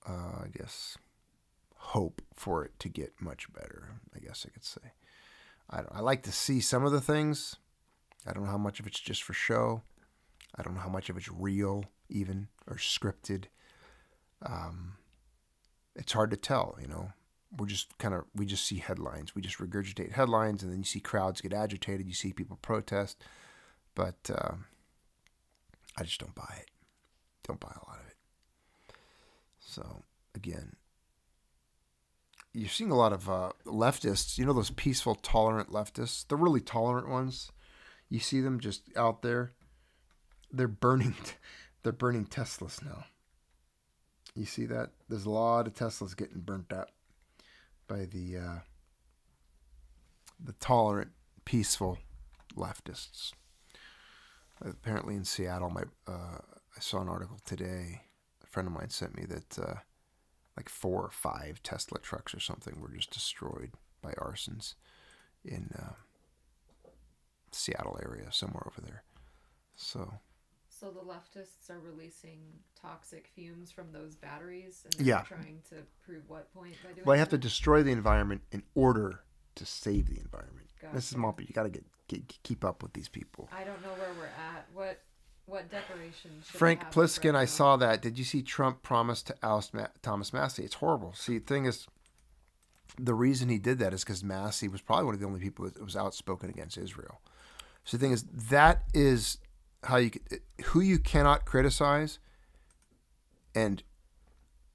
I guess, hope for it to get much better, I guess I could say. I like to see some of the things. I don't know how much of it's just for show. I don't know how much of it's real, even, or scripted. It's hard to tell, we just see headlines. We just regurgitate headlines, and then you see crowds get agitated. You see people protest. But I just don't buy it. Don't buy a lot of it. So, again, you're seeing a lot of leftists, those peaceful, tolerant leftists, the really tolerant ones. You see them just out there. They're burning Teslas now. You see that? There's a lot of Teslas getting burnt up by the tolerant, peaceful leftists. Apparently in Seattle, I saw an article today. A friend of mine sent me that like 4 or 5 Tesla trucks or something were just destroyed by arsons in Seattle area, somewhere over there. So the leftists are releasing toxic fumes from those batteries, and they're trying to prove what point by doing Well, I have to destroy the environment in order to save the environment. Gotcha. Mrs. Maltby, you got to keep up with these people. I don't know where we're at. What decorations should Frank we have Pliskin, right I now? saw that. Did you see Trump promised to oust Thomas Massie? It's horrible. See, the thing is, the reason he did that is because Massie was probably one of the only people that was outspoken against Israel. So the thing is, that is who you cannot criticize, and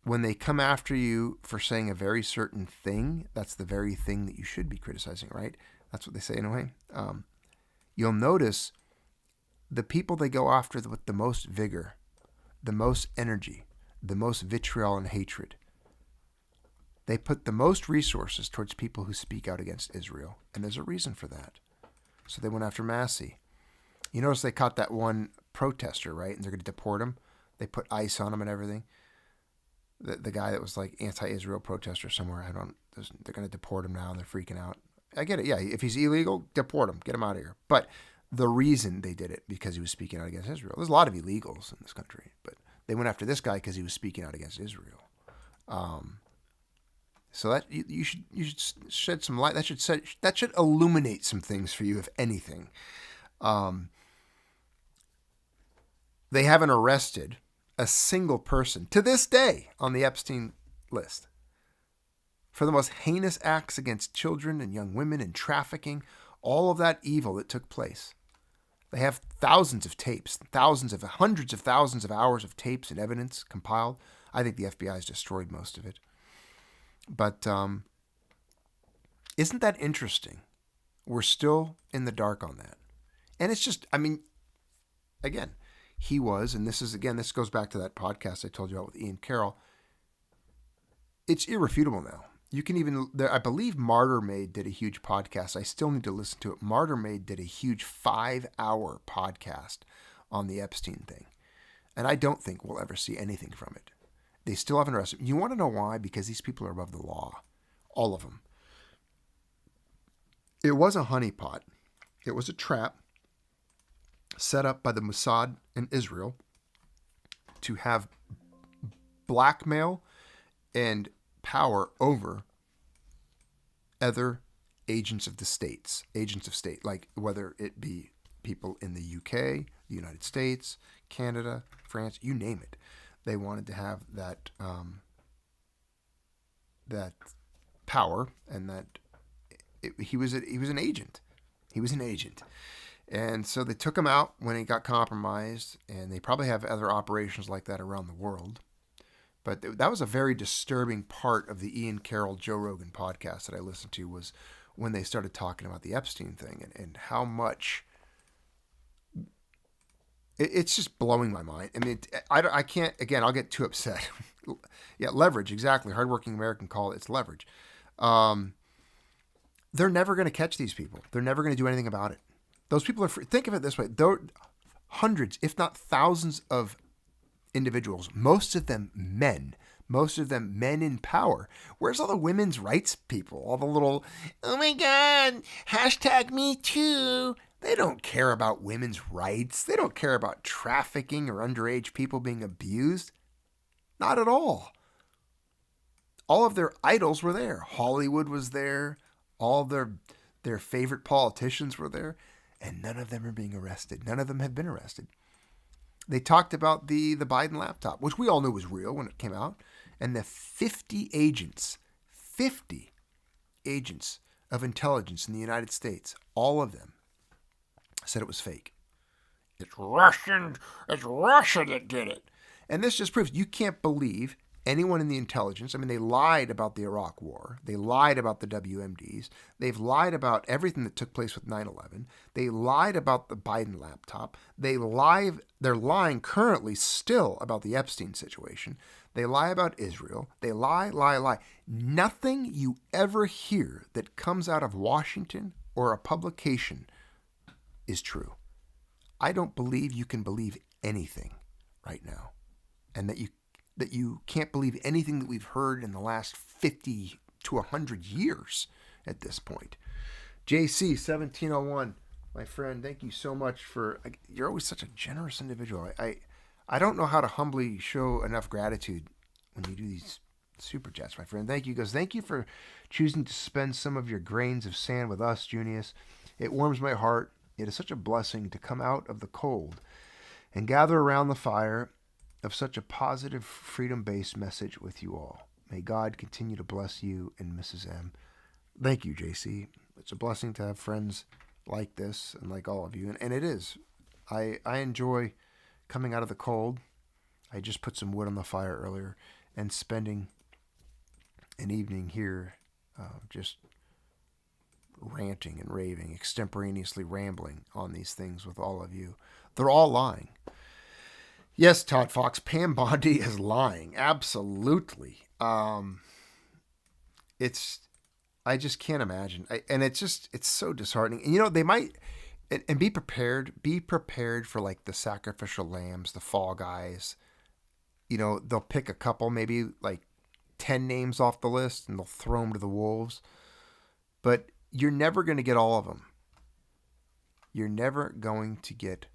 when they come after you for saying a very certain thing, that's the very thing that you should be criticizing, right? That's what they say in a way. You'll notice the people they go after with the most vigor, the most energy, the most vitriol and hatred, they put the most resources towards people who speak out against Israel, and there's a reason for that. So they went after Massie. You notice they caught that one protester, right? And they're going to deport him. They put ICE on him and everything. The guy that was like anti-Israel protester somewhere. They're going to deport him now, and they're freaking out. I get it. Yeah, if he's illegal, deport him. Get him out of here. But the reason they did it, because he was speaking out against Israel. There's a lot of illegals in this country, but they went after this guy because he was speaking out against Israel. So that you should shed some light. That should illuminate some things for you, if anything. They haven't arrested a single person to this day on the Epstein list for the most heinous acts against children and young women and trafficking, all of that evil that took place. They have thousands of tapes, hundreds of thousands of hours of tapes and evidence compiled. I think the FBI has destroyed most of it. But isn't that interesting? We're still in the dark on that. And it's just, I mean, again, he was, and this goes back to that podcast I told you about with Ian Carroll. It's irrefutable now. You can even, I believe Martyr Made did a huge podcast. I still need to listen to it. Martyr Made did a huge 5-hour podcast on the Epstein thing. And I don't think we'll ever see anything from it. They still haven't arrested him. You want to know why? Because these people are above the law. All of them. It was a honeypot. It was a trap set up by the Mossad in Israel to have blackmail and power over other agents of state, like whether it be people in the UK, the United States, Canada, France, you name it. They wanted to have that that power, and that he was an agent. He was an agent. And so they took him out when he got compromised, and they probably have other operations like that around the world. But that was a very disturbing part of the Ian Carroll, Joe Rogan podcast that I listened to, was when they started talking about the Epstein thing and how much it's just blowing my mind. I mean, I can't, again, I'll get too upset. Yeah, leverage, exactly. Hardworking American call it, it's leverage. They're never going to catch these people. They're never going to do anything about it. Those people are free. Think of it this way. There are hundreds, if not thousands of individuals, most of them men in power. Where's all the women's rights people? All the little, oh my God, #MeToo. They don't care about women's rights. They don't care about trafficking or underage people being abused. Not at all. All of their idols were there. Hollywood was there. All of their favorite politicians were there. And none of them are being arrested. None of them have been arrested. They talked about the Biden laptop, which we all knew was real when it came out. And the 50 agents of intelligence in the United States, all of them said it was fake. It's Russia that did it. And this just proves you can't believe anyone in the intelligence. I mean, they lied about the Iraq War. They lied about the WMDs. They've lied about everything that took place with 9/11. They lied about the Biden laptop. They're lying currently still about the Epstein situation. They lie about Israel. They lie. Nothing you ever hear that comes out of Washington or a publication is true. I don't believe you can believe anything right now, and that you can't believe anything that we've heard in the last 50 to 100 years at this point. JC 1701, my friend, thank you so much you're always such a generous individual. I don't know how to humbly show enough gratitude when you do these super chats, my friend. Thank you. He goes, thank you for choosing to spend some of your grains of sand with us, Junius. It warms my heart. It is such a blessing to come out of the cold and gather around the fire of such a positive, freedom-based message with you all. May God continue to bless you and Mrs. M. Thank you, JC. It's a blessing to have friends like this and like all of you. And it is. I enjoy coming out of the cold. I just put some wood on the fire earlier and spending an evening here just ranting and raving, extemporaneously rambling on these things with all of you. They're all lying. Yes, Todd Fox, Pam Bondi is lying. Absolutely. I just can't imagine. It's so disheartening. And they might, and be prepared for like the sacrificial lambs, the fall guys. They'll pick a couple, maybe like 10 names off the list, and they'll throw them to the wolves. But you're never going to get all of them. You're never going to get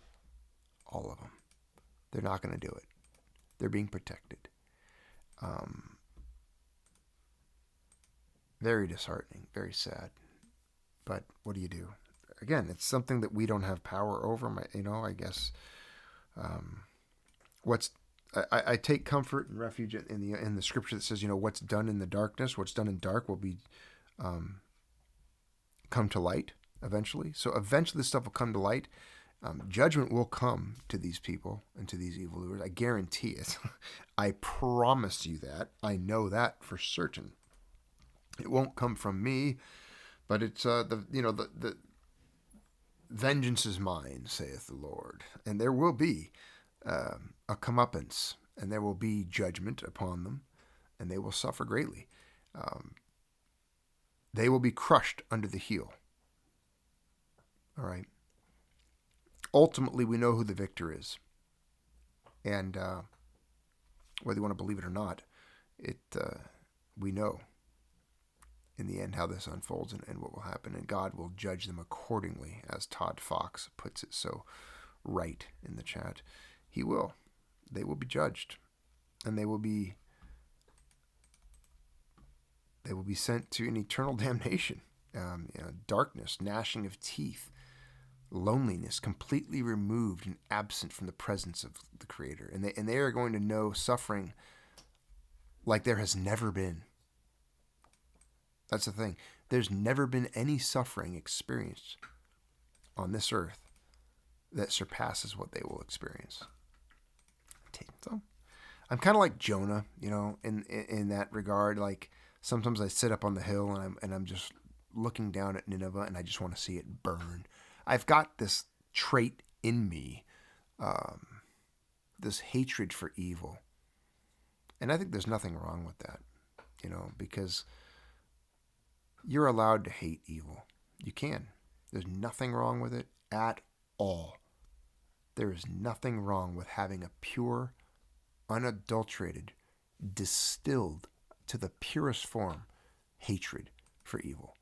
all of them. They're not going to do it. They're being protected. Very disheartening, very sad. But what do you do? Again, it's something that we don't have power over. I guess. I take comfort and refuge in the scripture that says, what's done in the darkness, what's done in dark will be come to light eventually. So eventually this stuff will come to light. Judgment will come to these people and to these evildoers. I guarantee it. I promise you that. I know that for certain. It won't come from me, but it's the vengeance is mine, saith the Lord, and there will be a comeuppance, and there will be judgment upon them, and they will suffer greatly. They will be crushed under the heel. All right. Ultimately, we know who the victor is, and whether you want to believe it or not, we know in the end how this unfolds and what will happen, and God will judge them accordingly, as Todd Fox puts it so right in the chat. He will. They will be judged, and they will be sent to an eternal damnation, darkness, gnashing of teeth, loneliness, completely removed and absent from the presence of the Creator, and they are going to know suffering like there has never been. That's the thing. There's never been any suffering experienced on this earth that surpasses what they will experience. So, I'm kind of like Jonah, in that regard. Like, sometimes I sit up on the hill and I'm just looking down at Nineveh and I just want to see it burn. I've got this trait in me, this hatred for evil. And I think there's nothing wrong with that, because you're allowed to hate evil. You can. There's nothing wrong with it at all. There is nothing wrong with having a pure, unadulterated, distilled to the purest form hatred for evil.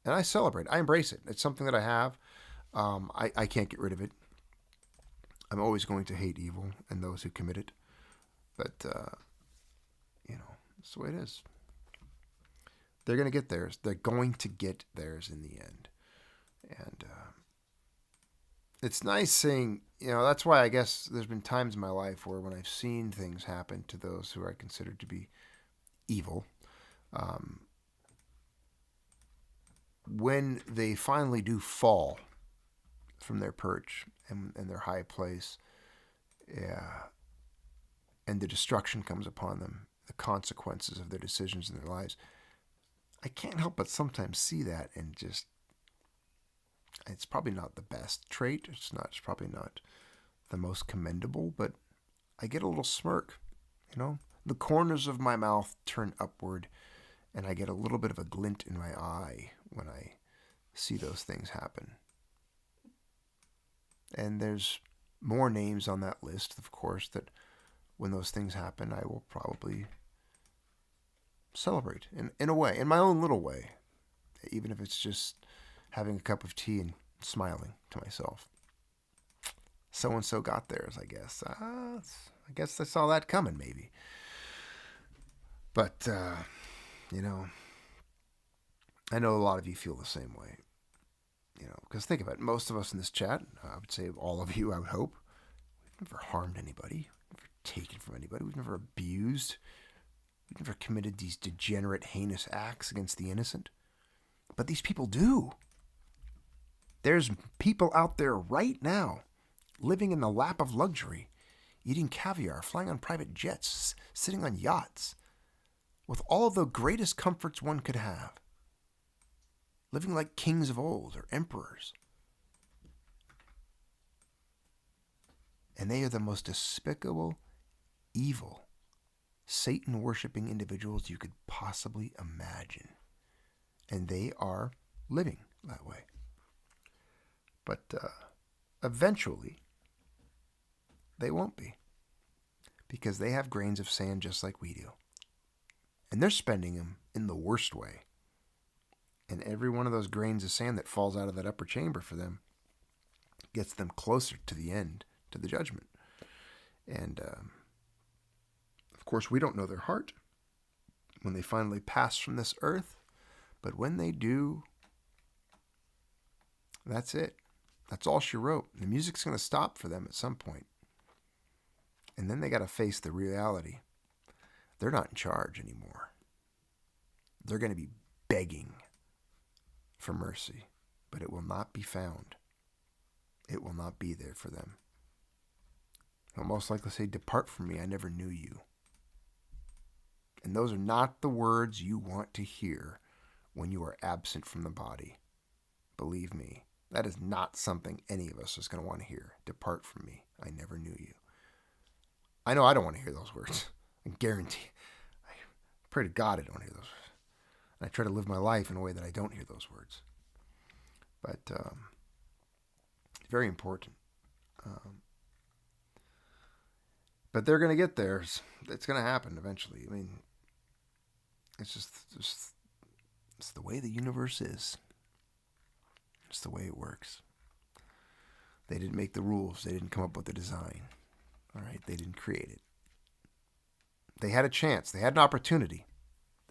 And I celebrate. I embrace it. It's something that I have. I can't get rid of it. I'm always going to hate evil and those who commit it. But, that's the way it is. They're going to get theirs. They're going to get theirs in the end. And it's nice seeing, that's why I guess there's been times in my life where when I've seen things happen to those who I consider to be evil, when they finally do fall from their perch and their high place, and the destruction comes upon them, the consequences of their decisions in their lives, I can't help but sometimes see that and just, it's probably not the best trait. It's probably not the most commendable, but I get a little smirk, The corners of my mouth turn upward, and I get a little bit of a glint in my eye when I see those things happen. And there's more names on that list, of course, that when those things happen, I will probably celebrate in a way, in my own little way, even if it's just having a cup of tea and smiling to myself. So-and-so got theirs, I guess. I guess I saw that coming, maybe. But, I know a lot of you feel the same way. Because think about it. Most of us in this chat, I would say all of you, I would hope, we've never harmed anybody. We've never taken from anybody. We've never abused. We've never committed these degenerate, heinous acts against the innocent. But these people do. There's people out there right now living in the lap of luxury, eating caviar, flying on private jets, sitting on yachts, with all of the greatest comforts one could have, living like kings of old or emperors. And they are the most despicable, evil, Satan-worshipping individuals you could possibly imagine. And they are living that way. But eventually, they won't be. Because they have grains of sand just like we do. And they're spending them in the worst way. And every one of those grains of sand that falls out of that upper chamber for them gets them closer to the end, to the judgment. And, of course, we don't know their heart when they finally pass from this earth. But when they do, that's it. That's all she wrote. The music's going to stop for them at some point. And then they got to face the reality. They're not in charge anymore. They're going to be begging for mercy, but it will not be found. It will not be there for them. They'll most likely say, "Depart from me, I never knew you." And those are not the words you want to hear when you are absent from the body. Believe me, that is not something any of us is going to want to hear. "Depart from me, I never knew you." I know I don't want to hear those words. I guarantee. I pray to God I don't hear those words. And I try to live my life in a way that I don't hear those words. But it's very important. But they're going to get there. It's going to happen eventually. I mean, it's just it's the way the universe is. It's the way it works. They didn't make the rules. They didn't come up with the design. All right, they didn't create it. They had a chance. They had an opportunity.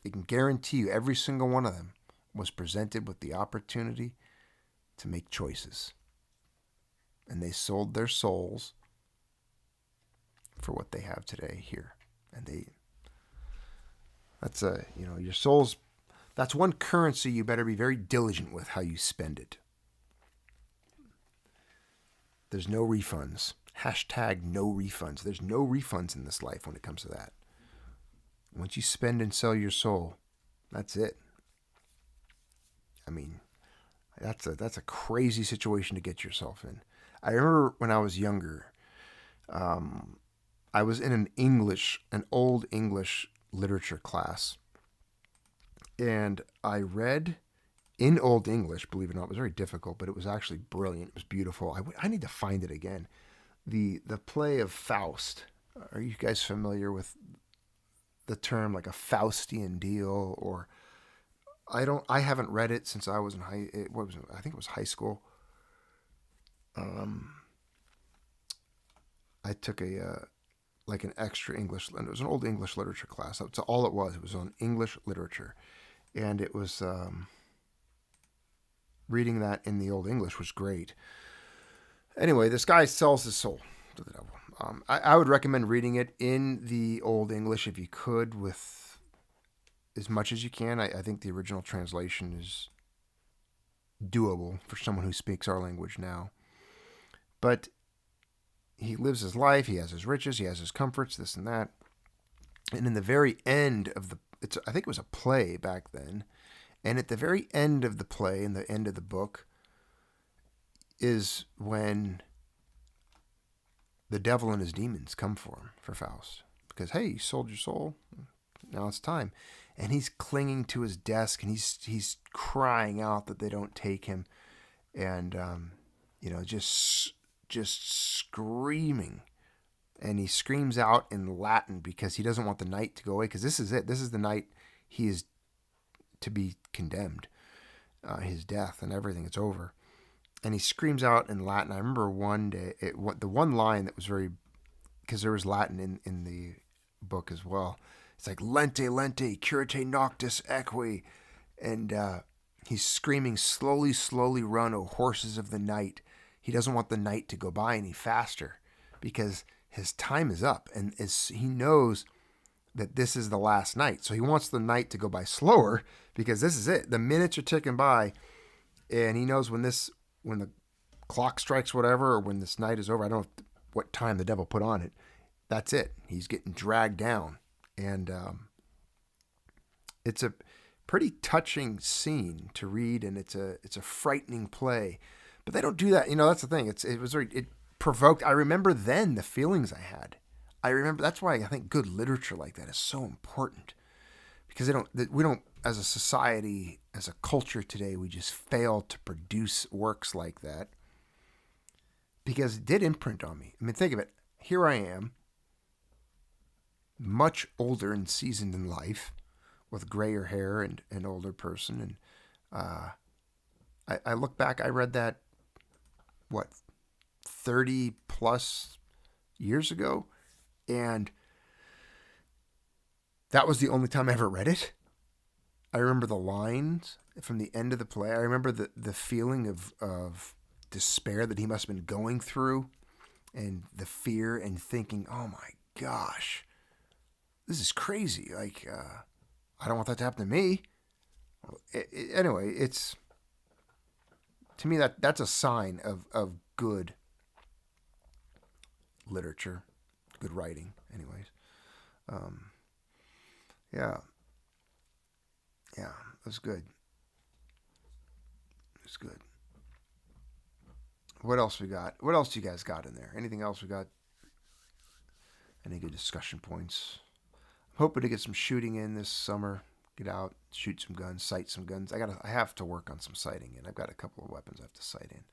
I can guarantee you every single one of them was presented with the opportunity to make choices. And they sold their souls for what they have today here. And that's your souls, that's one currency you better be very diligent with how you spend it. There's no refunds. Hashtag no refunds. There's no refunds in this life when it comes to that. Once you spend and sell your soul, that's it. I mean, that's a crazy situation to get yourself in. I remember when I was younger, I was in an old English literature class, and I read in Old English, believe it or not. It was very difficult, but it was actually brilliant. It was beautiful. I need to find it again. The play of Faust. Are you guys familiar with the term like a Faustian deal? Or I haven't read it since I was in I think it was high school. I took like an extra English, and it was an old English literature class. That's all it was. It was on English literature. And it was, reading that in the Old English was great. Anyway, this guy sells his soul to the devil. I would recommend reading it in the Old English if you could, with as much as you can. I think the original translation is doable for someone who speaks our language now. But he lives his life, he has his riches, he has his comforts, this and that. And in the very end of I think it was a play back then, and at the very end of the play, in the end of the book, is when the devil and his demons come for him, for Faust. Because, hey, you sold your soul, now it's time. And he's clinging to his desk, and he's crying out that they don't take him. And, just screaming. And he screams out in Latin because he doesn't want the night to go away, because this is it. This is the night he is to be condemned, his death and everything. It's over. And he screams out in Latin. I remember one day, the one line that was very, because there was Latin in the book as well. It's like, "Lente, lente, curate noctis equi." And he's screaming, "Slowly, slowly run, O horses of the night." He doesn't want the night to go by any faster because his time is up. And he knows that this is the last night. So he wants the night to go by slower because this is it. The minutes are ticking by. And he knows when the clock strikes whatever, or when this night is over, I don't know what time the devil put on it, that's it. He's getting dragged down. And it's a pretty touching scene to read, and it's a frightening play. But they don't do that. That's the thing. It provoked. I remember then the feelings I had. I remember, that's why I think good literature like that is so important, because we don't, as a society, as a culture today, we just fail to produce works like that, because it did imprint on me. I mean, think of it. Here I am, much older and seasoned in life, with grayer hair and an older person. And I look back, I read that, 30 plus years ago. And that was the only time I ever read it. I remember the lines from the end of the play. I remember the feeling of despair that he must have been going through, and the fear and thinking, oh my gosh, this is crazy. Like, I don't want that to happen to me. Anyway, it's, to me, that's a sign of good literature, good writing, anyways. Yeah, it was good. It's good. What else we got? What else do you guys got in there? Anything else we got? Any good discussion points? I'm hoping to get some shooting in this summer. Get out, shoot some guns, sight some guns. I have to work on some sighting, and I've got a couple of weapons I have to sight in.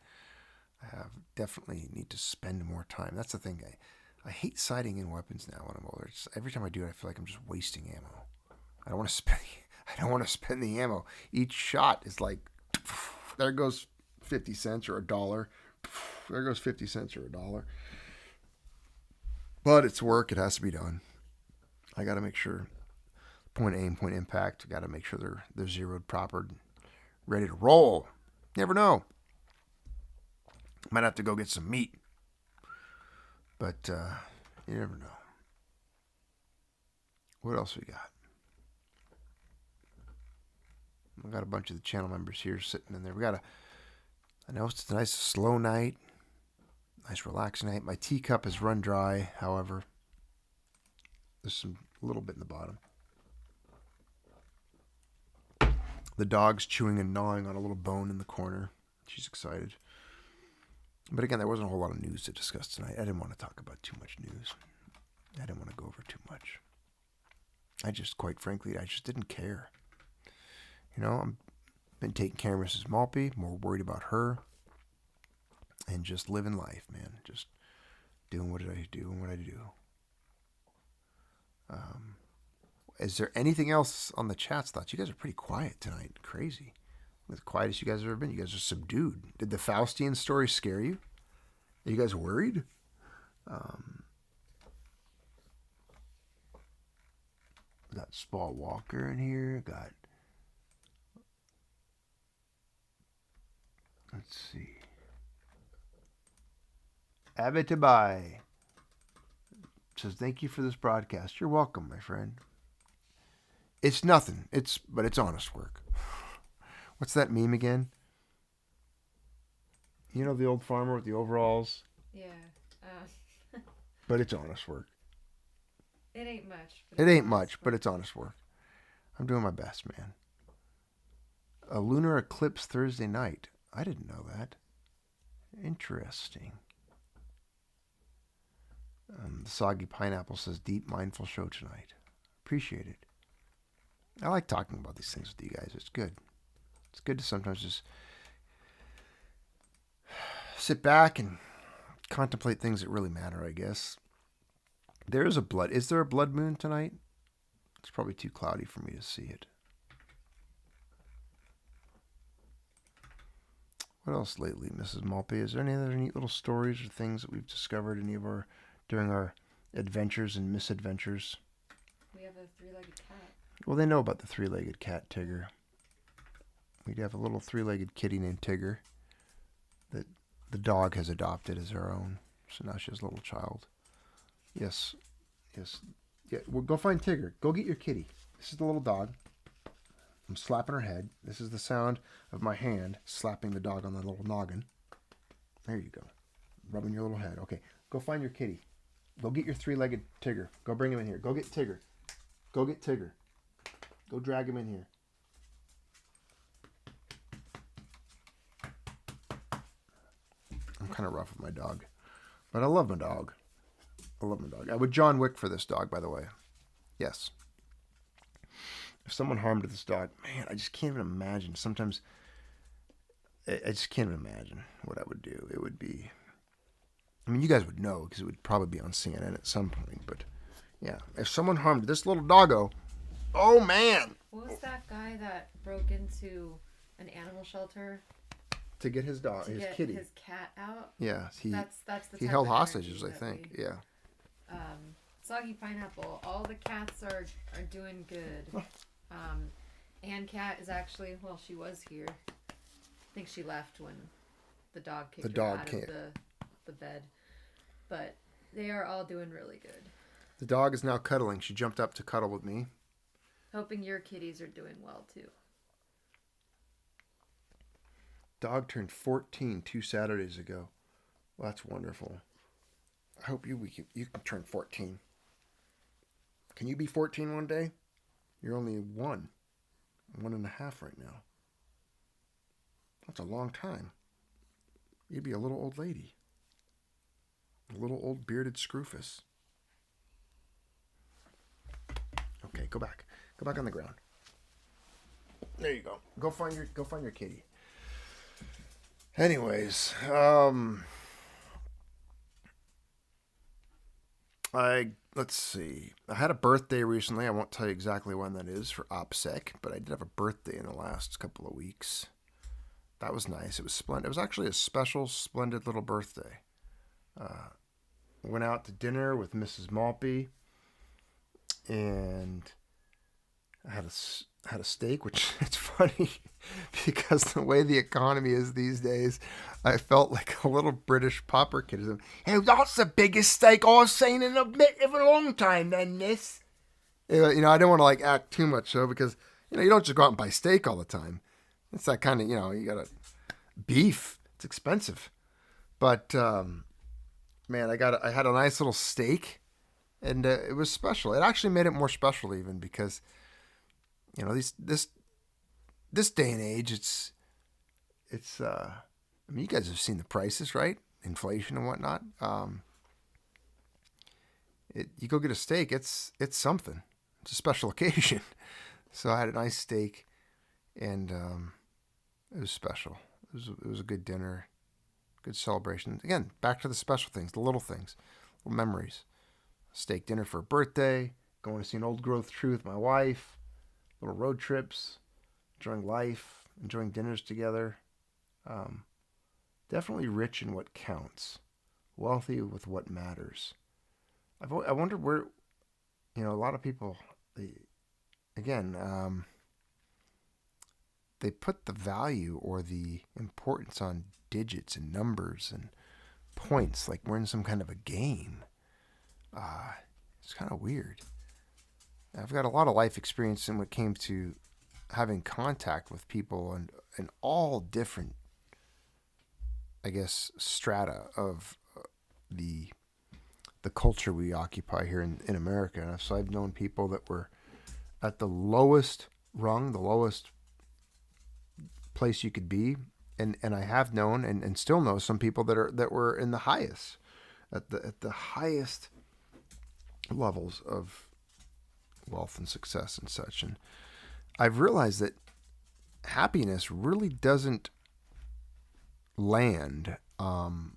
Definitely need to spend more time. That's the thing. I hate sighting in weapons now when I'm older. Every time I do it, I feel like I'm just wasting ammo. I don't want to spend the ammo. Each shot is like, there goes 50 cents or $1. There goes 50 cents or $1. But it's work. It has to be done. I got to make sure point aim, point impact. Got to make sure they're zeroed proper, ready to roll. Never know. Might have to go get some meat. But you never know. What else we got? We got a bunch of the channel members here sitting in there. I know it's a nice slow night. Nice relaxing night. My teacup has run dry, however. There's a little bit in the bottom. The dog's chewing and gnawing on a little bone in the corner. She's excited. But again, there wasn't a whole lot of news to discuss tonight. I didn't want to talk about too much news. I didn't want to go over too much. Quite frankly, I just didn't care. You know, I've been taking care of Mrs. Maltby, more worried about her, and just living life, man. Just doing what I do. Is there anything else on the chat's thoughts? You guys are pretty quiet tonight. Crazy. The quietest you guys have ever been. You guys are subdued. Did the Faustian story scare you? Are you guys worried? Got Spall Walker in here. Let's see. Abitabai says, thank you for this broadcast. You're welcome, my friend. It's nothing. But it's honest work. What's that meme again? You know the old farmer with the overalls? Yeah. But it's honest work. It ain't much. But it's honest work. I'm doing my best, man. A lunar eclipse Thursday night. I didn't know that. Interesting. The Soggy Pineapple says, deep, mindful show tonight. Appreciate it. I like talking about these things with you guys. It's good. It's good to sometimes just sit back and contemplate things that really matter, I guess. Is there a blood moon tonight? It's probably too cloudy for me to see it. What else lately, Mrs. Maltby? Is there any other neat little stories or things that we've discovered during our adventures and misadventures? We have a three-legged cat. Well, they know about the three-legged cat, Tigger. We have a little three-legged kitty named Tigger that the dog has adopted as her own. So now she has a little child. Yes. Yeah, well, go find Tigger. Go get your kitty. This is the little dog. I'm slapping her head. This is the sound of my hand slapping the dog on the little noggin. There you go. Rubbing your little head. Okay, go find your kitty. Go get your three-legged Tigger. Go bring him in here. Go get Tigger. Go get Tigger. Go drag him in here. I'm kind of rough with my dog. But I love my dog. I would John Wick for this dog, by the way. Yes. If someone harmed this dog, man, I just can't even imagine. Sometimes, I just can't even imagine what I would do. It would be, I mean, you guys would know because it would probably be on CNN at some point. But, yeah, if someone harmed this little doggo, oh, man. What was that guy that broke into an animal shelter? To get his dog, his kitty. His cat out? Yeah. That's the he type held of hostages, I energy think. that we- Yeah. Soggy Pineapple, all the cats are doing good. Ancat is actually, well, she was here. I think she left when the dog kicked The her dog out came. of the bed. But they are all doing really good. The dog is now cuddling. She jumped up to cuddle with me. Hoping your kitties are doing well, too. Dog turned 14 2 Saturdays ago. Well, that's wonderful. I hope you can turn 14. Can you be 14 one day? You're only 1.5 right now. That's a long time. You'd be a little old lady. A little old bearded scroofus. Okay, go back. Go back on the ground. There you go. Go find your kitty. Anyways, let's see. I had a birthday recently. I won't tell you exactly when that is for OPSEC, but I did have a birthday in the last couple of weeks. That was nice. It was splendid. It was actually a special, splendid little birthday. Went out to dinner with Mrs. Maltby, and I had a steak, which it's funny because the way the economy is these days, I felt like a little British pauper kid. Hey, that's the biggest steak I've seen in a long time, then, this. I didn't want to like act too much so because, you don't just go out and buy steak all the time. It's that kind of, you got beef. It's expensive. But, man, I had a nice little steak, and it was special. It actually made it more special even because, this day and age, it's you guys have seen the prices, right? Inflation and whatnot. You go get a steak, it's something. It's a special occasion. So I had a nice steak, and it was special. It was a good dinner, good celebration. Again, back to the special things, the little things, little memories. Steak dinner for a birthday, going to see an old growth tree with my wife, little road trips, enjoying life, enjoying dinners together. Definitely rich in what counts, wealthy with what matters. I wonder where, a lot of people, they put the value or the importance on digits and numbers and points like we're in some kind of a game. It's kind of weird. I've got a lot of life experience in what came to having contact with people and all different, I guess, strata of the culture we occupy here in America. So I've known people that were at the lowest rung, the lowest place you could be, and I have known and still know some people that were in the highest, at the highest levels of wealth and success and such. And I've realized that happiness really doesn't land on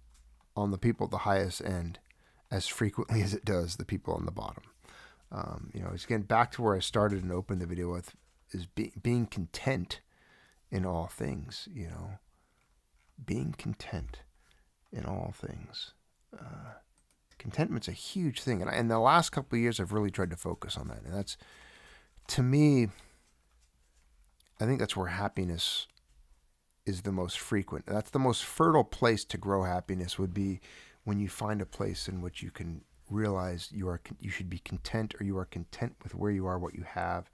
the people at the highest end as frequently as it does the people on the bottom. It's again back to where I started and opened the video with, is being content in all things. Being content in all things. Contentment's a huge thing, and in the last couple of years, I've really tried to focus on that. And that's, to me, I think that's where happiness is the most frequent. That's the most fertile place to grow happiness, would be when you find a place in which you can realize you should be content, or you are content with where you are, what you have,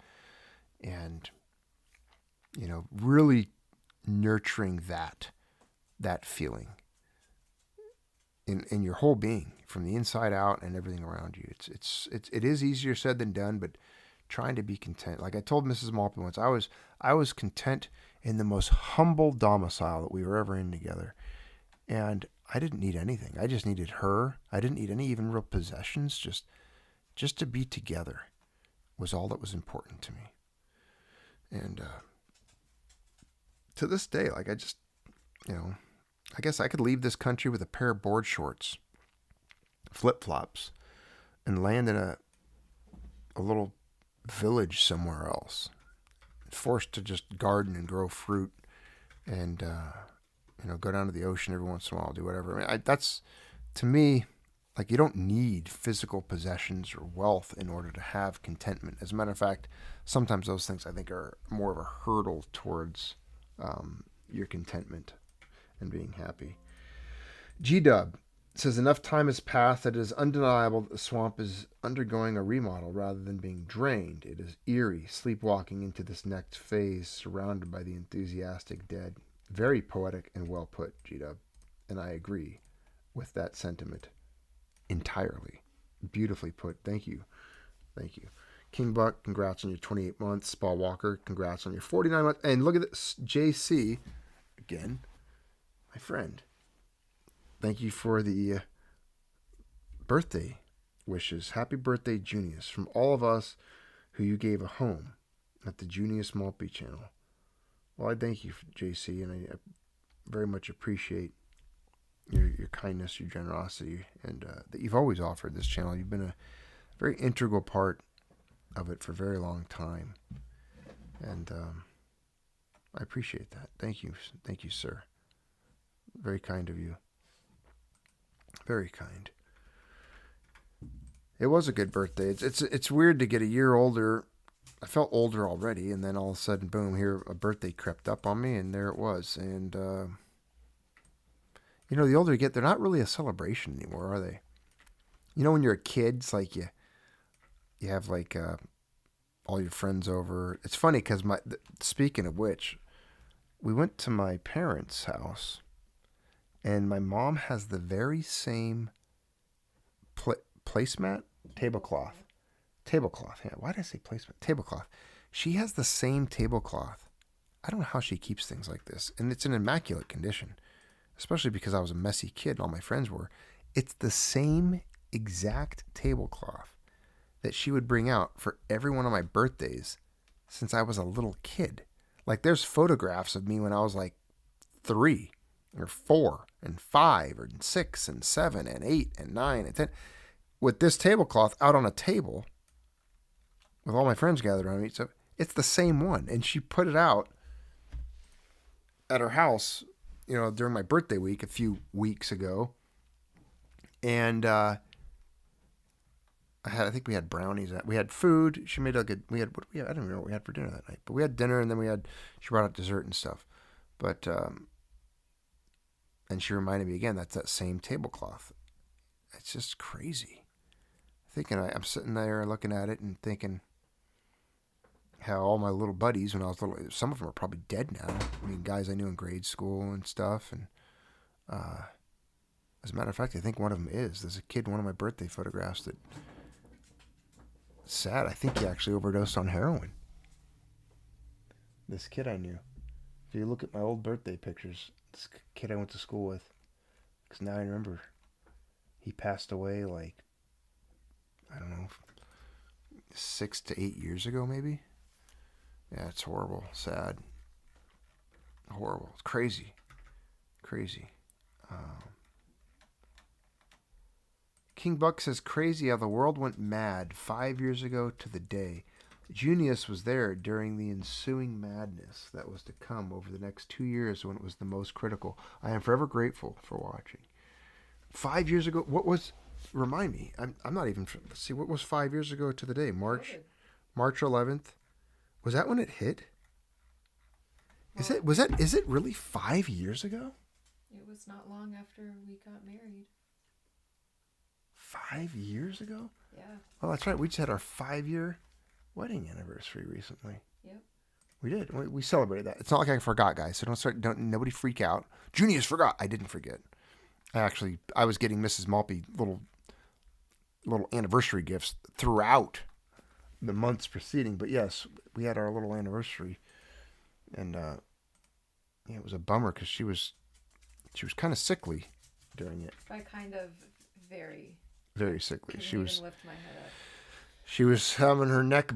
and really nurturing that feeling in your whole being, from the inside out and everything around you. It is easier said than done, but trying to be content. Like I told Mrs. Maltby once, I was content in the most humble domicile that we were ever in together. And I didn't need anything. I just needed her. I didn't need any even real possessions. Just to be together was all that was important to me. And to this day, like I just, I guess I could leave this country with a pair of board shorts, flip-flops, and land in a little village somewhere else, forced to just garden and grow fruit, and go down to the ocean every once in a while, do whatever. I mean, that's, to me, Like, you don't need physical possessions or wealth in order to have contentment. As a matter of fact, sometimes those things I think are more of a hurdle towards your contentment and being happy. G-Dub says, enough time has passed that it is undeniable that the swamp is undergoing a remodel rather than being drained. It is eerie, sleepwalking into this next phase, surrounded by the enthusiastic dead. Very poetic and well put, G-Dub. And I agree with that sentiment entirely. Beautifully put. Thank you. Thank you. King Buck, congrats on your 28 months. Spa Walker, congrats on your 49 months. And look at this, JC, again, my friend. Thank you for the birthday wishes. Happy birthday, Junius, from all of us who you gave a home at the Junius Maltby Channel. Well, I thank you, JC, and I very much appreciate your kindness, your generosity, and that you've always offered this channel. You've been a very integral part of it for a very long time, and I appreciate that. Thank you, sir. Very kind of you. Very kind. It was a good birthday. It's weird to get a year older. I felt older already, and then all of a sudden, boom, here a birthday crept up on me, and there it was. And you know, the older you get, they're not really a celebration anymore, are they? You know, when you're a kid, it's like you have like all your friends over. It's funny because speaking of which, we went to my parents' house, and my mom has the very same placemat, tablecloth. Yeah, why did I say placemat? Tablecloth. She has the same tablecloth. I don't know how she keeps things like this, and it's in immaculate condition. Especially because I was a messy kid and all my friends were. It's the same exact tablecloth that she would bring out for every one of my birthdays since I was a little kid. Like, there's photographs of me when I was like 3 or 4 and 5 or 6 and 7 and 8 and 9 and 10 with this tablecloth out on a table with all my friends gathered around me. So it's the same one. And she put it out at her house, you know, during my birthday week a few weeks ago. And I think we had brownies. We had food. She made I don't even know what we had for dinner that night. But we had dinner, and then she brought out dessert and stuff. But, and she reminded me again, that's that same tablecloth. It's just crazy. I'm sitting there looking at it and thinking how all my little buddies when I was little, some of them are probably dead now. I mean, guys I knew in grade school and stuff. And as a matter of fact, I think one of them is. There's a kid in one of my birthday photographs that, sad, I think he actually overdosed on heroin. This kid I knew. If you look at my old birthday pictures, this kid I went to school with, because now I remember he passed away like, I don't know, 6 to 8 years ago maybe. Yeah, it's horrible, sad, horrible. It's crazy. King Buck says, crazy how the world went mad 5 years ago to the day. Junius was there during the ensuing madness that was to come over the next 2 years when it was the most critical. I am forever grateful for watching. 5 years ago, what was, remind me, I'm not even, let's see, what was 5 years ago to the day? March 11th. Was that when it hit? Is it really 5 years ago? It was not long after we got married. 5 years ago? Yeah. Oh, that's right. We just had our 5-year wedding anniversary recently. Yep. We did. We celebrated that. It's not like I forgot, guys. So nobody freak out. Junius forgot. I didn't forget. I was getting Mrs. Maltby little anniversary gifts throughout the months preceding. But yes, we had our little anniversary, and it was a bummer because she was kind of sickly during it. By kind of very sickly. She was lift my head up. She was having her neck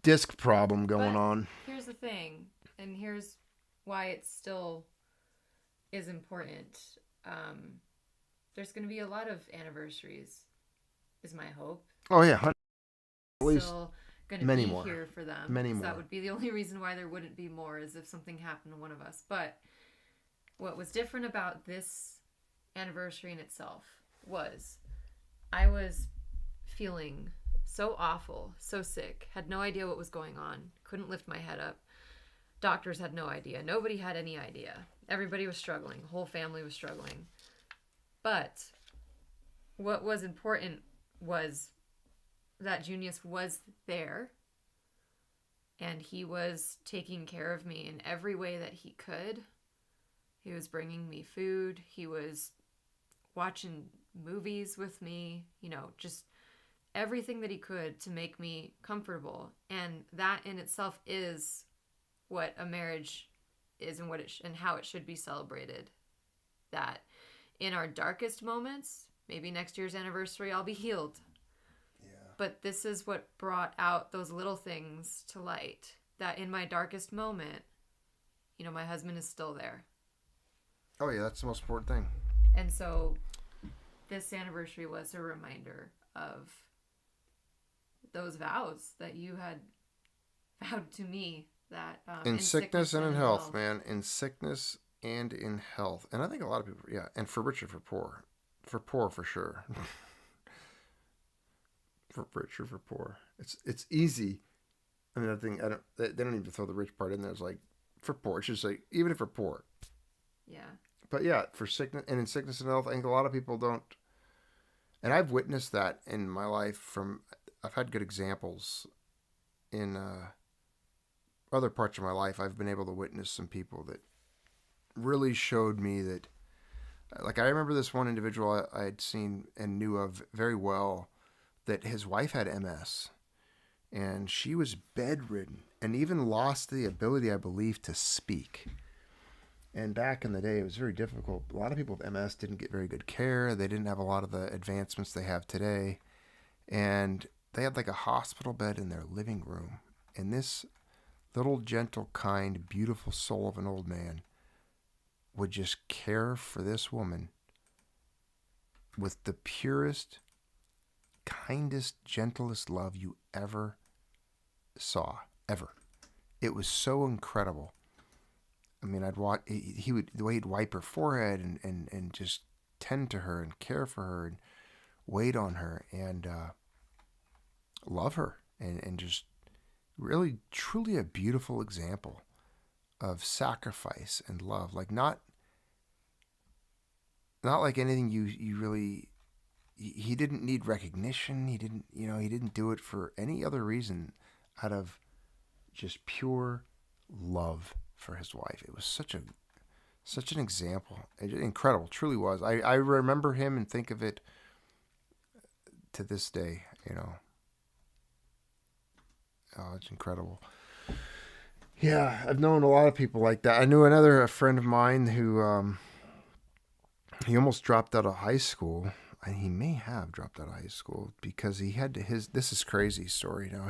disc problem going on. Here's the thing, and here's why it still is important. There's going to be a lot of anniversaries, is my hope. Oh yeah, at least still going to many be more. Here for them. Many more. That would be the only reason why there wouldn't be more, is if something happened to one of us. But what was different about this anniversary in itself was I was feeling so awful, so sick, had no idea what was going on, couldn't lift my head up. Doctors had no idea. Nobody had any idea. Everybody was struggling. The whole family was struggling. But what was important was that Junius was there, and he was taking care of me in every way that he could. He was bringing me food. He was watching movies with me, just everything that he could to make me comfortable. And that in itself is what a marriage is, and and how it should be celebrated. That in our darkest moments, maybe next year's anniversary, I'll be healed. Yeah. But this is what brought out those little things to light. That in my darkest moment, my husband is still there. Oh yeah, that's the most important thing. And so this anniversary was a reminder of those vows that you had vowed to me. That in sickness and in health, man. In sickness and in health. And I think a lot of people, yeah. And for rich or for poor. For poor, for sure. For rich or for poor. It's easy. I mean, they don't even throw the rich part in there. It's like, for poor. It's just like, even if we're poor. Yeah. But yeah, for sickness and in sickness and health, I think a lot of people don't. And I've witnessed that in my life I've had good examples in other parts of my life. I've been able to witness some people that really showed me that, like, I remember this one individual I had seen and knew of very well, that his wife had MS, and she was bedridden and even lost the ability, I believe, to speak. And back in the day, it was very difficult. A lot of people with MS didn't get very good care. They didn't have a lot of the advancements they have today. And they had like a hospital bed in their living room. And this little, gentle, kind, beautiful soul of an old man would just care for this woman with the purest, kindest, gentlest love you ever saw, ever. It was so incredible. I mean, I'd watch, the way he'd wipe her forehead and just tend to her and care for her and wait on her and love her and just really, truly a beautiful example of sacrifice and love. Like not like anything you really, he didn't need recognition. He didn't do it for any other reason out of just pure love for his wife. It was such an example. Incredible, truly was. I remember him and think of it to this day, Oh, it's incredible. Yeah, I've known a lot of people like that. I knew a friend of mine who he almost dropped out of high school. And he may have dropped out of high school because he had to, this is crazy story now.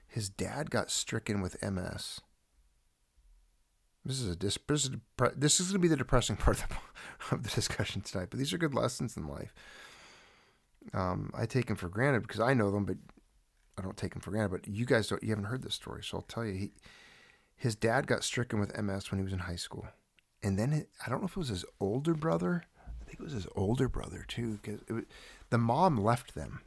His dad got stricken with MS. This is going to be the depressing part of the discussion tonight, but these are good lessons in life. I take them for granted because I know them, but I don't take them for granted. But you haven't heard this story, so I'll tell you. His dad got stricken with MS when he was in high school, and then I don't know if it was his older brother. I think it was his older brother too, because the mom left them.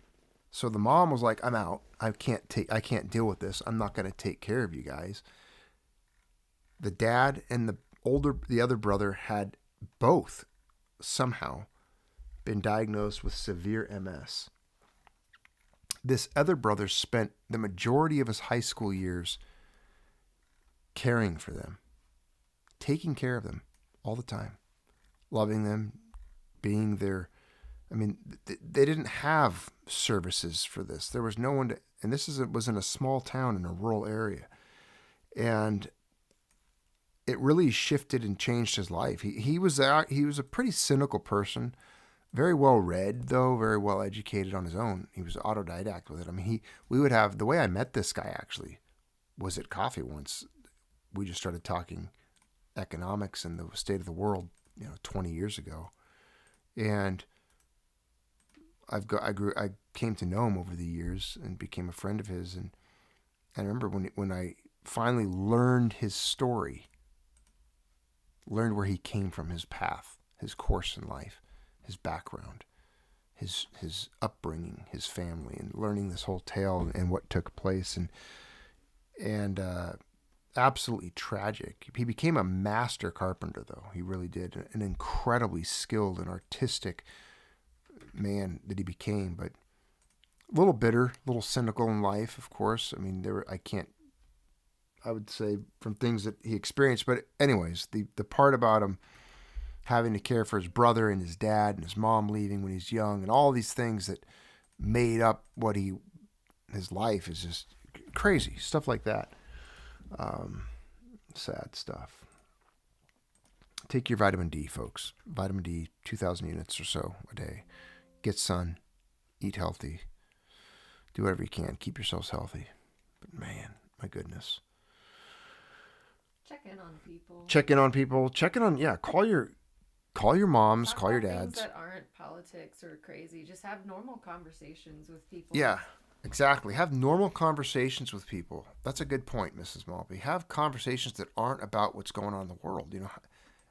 So the mom was like, "I'm out. I can't deal with this. I'm not going to take care of you guys." The dad and the other brother had both somehow been diagnosed with severe MS. This other brother spent the majority of his high school years caring for them, taking care of them all the time, loving them, being there. I mean, they didn't have services for this. There was no one to, and was in a small town in a rural area. And it really shifted and changed his life. He was a pretty cynical person, very well read though, very well educated on his own. He was autodidact with it. I mean, we would have, the way I met this guy actually was at coffee once. We just started talking economics and the state of the world, 20 years ago. And I came to know him over the years and became a friend of his. And I remember when I finally learned his story, learned where he came from, his path, his course in life, his background, his upbringing, his family, and learning this whole tale and what took place, and absolutely tragic. He became a master carpenter, though. He really did. An incredibly skilled and artistic man that he became, but a little bitter, a little cynical in life, of course. I mean, I would say from things that he experienced, but anyways, the part about him having to care for his brother and his dad and his mom leaving when he's young and all these things that made up his life is just crazy. Stuff like that. Sad stuff. Take your vitamin D, folks. Vitamin D, 2,000 units or so a day. Get sun. Eat healthy. Do whatever you can. Keep yourselves healthy. But man, my goodness. Check in on people. Call your moms, Talk call your about dads. Things that aren't politics or crazy. Just have normal conversations with people. Yeah. Exactly. Have normal conversations with people. That's a good point, Mrs. Maltby. Have conversations that aren't about what's going on in the world.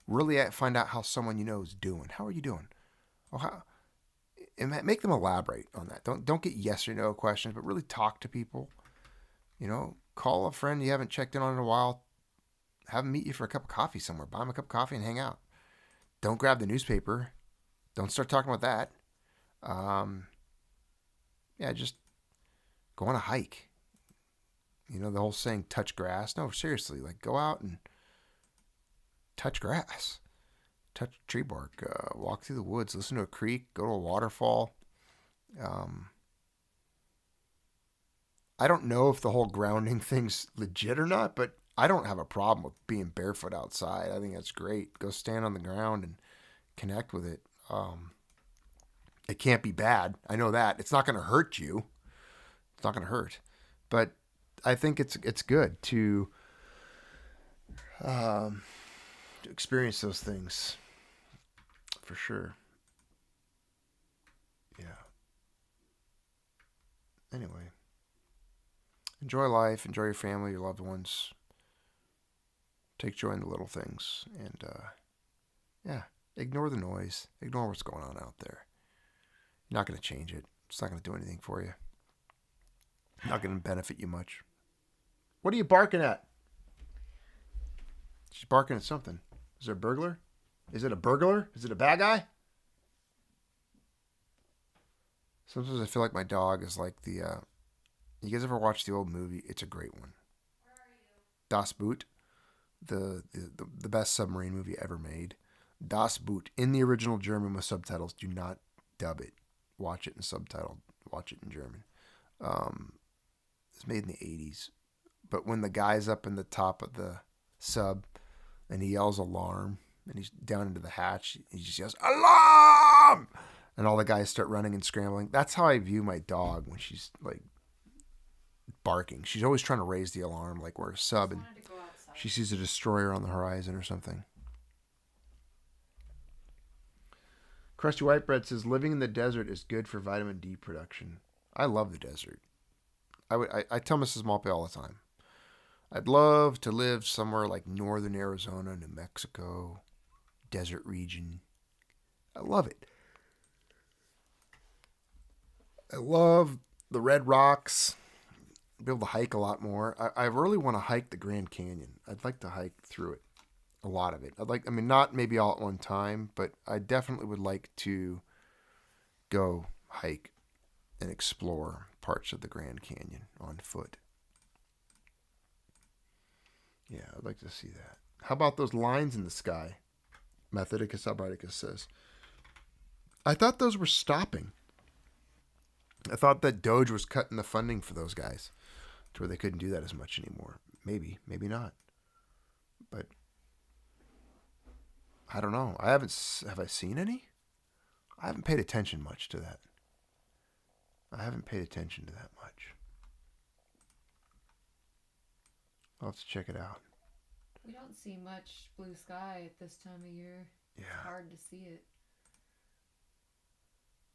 Really find out how someone you know is doing. How are you doing? And make them elaborate on that. Don't get yes or no questions, but really talk to people. Call a friend you haven't checked in on in a while. Have them meet you for a cup of coffee somewhere. Buy them a cup of coffee and hang out. Don't grab the newspaper. Don't start talking about that. Just go on a hike. The whole saying, touch grass. No, seriously, go out and touch grass. Touch tree bark. Walk through the woods. Listen to a creek. Go to a waterfall. I don't know if the whole grounding thing's legit or not, but I don't have a problem with being barefoot outside. I think that's great. Go stand on the ground and connect with it. It can't be bad. I know that. It's not going to hurt you. It's not going to hurt. But I think it's good to experience those things. For sure. Yeah. Anyway. Enjoy life. Enjoy your family, your loved ones. Take joy in the little things. And, ignore the noise. Ignore what's going on out there. You're not going to change it. It's not going to do anything for you. Not going to benefit you much. What are you barking at? She's barking at something. Is there a burglar? Is it a burglar? Is it a bad guy? Sometimes I feel like my dog is like the... you guys ever watch the old movie? It's a great one. Where are you? Das Boot. The best submarine movie ever made. Das Boot. In the original German with subtitles. Do not dub it. Watch it in subtitle. Watch it in German. It's made in the 80s. But when the guy's up in the top of the sub and he yells alarm and he's down into the hatch, he just yells, alarm! And all the guys start running and scrambling. That's how I view my dog when she's barking. She's always trying to raise the alarm we're a sub and she sees a destroyer on the horizon or something. Crusty Whitebread says, living in the desert is good for vitamin D production. I love the desert. I tell Mrs. Maltby all the time. I'd love to live somewhere like northern Arizona, New Mexico, desert region. I love it. I love the red rocks. Be able to hike a lot more. I really want to hike the Grand Canyon. I'd like to hike through it. A lot of it. Not maybe all at one time, but I definitely would like to go hike and explore parts of the Grand Canyon on foot. Yeah, I'd like to see that. How about those lines in the sky? Methodicus Albriticus says. I thought those were stopping. I thought that Doge was cutting the funding for those guys to where they couldn't do that as much anymore. Maybe not. But I don't know. Have I seen any? I haven't paid attention much to that. I haven't paid attention to that much. I'll have to check it out. We don't see much blue sky at this time of year. Yeah. It's hard to see it.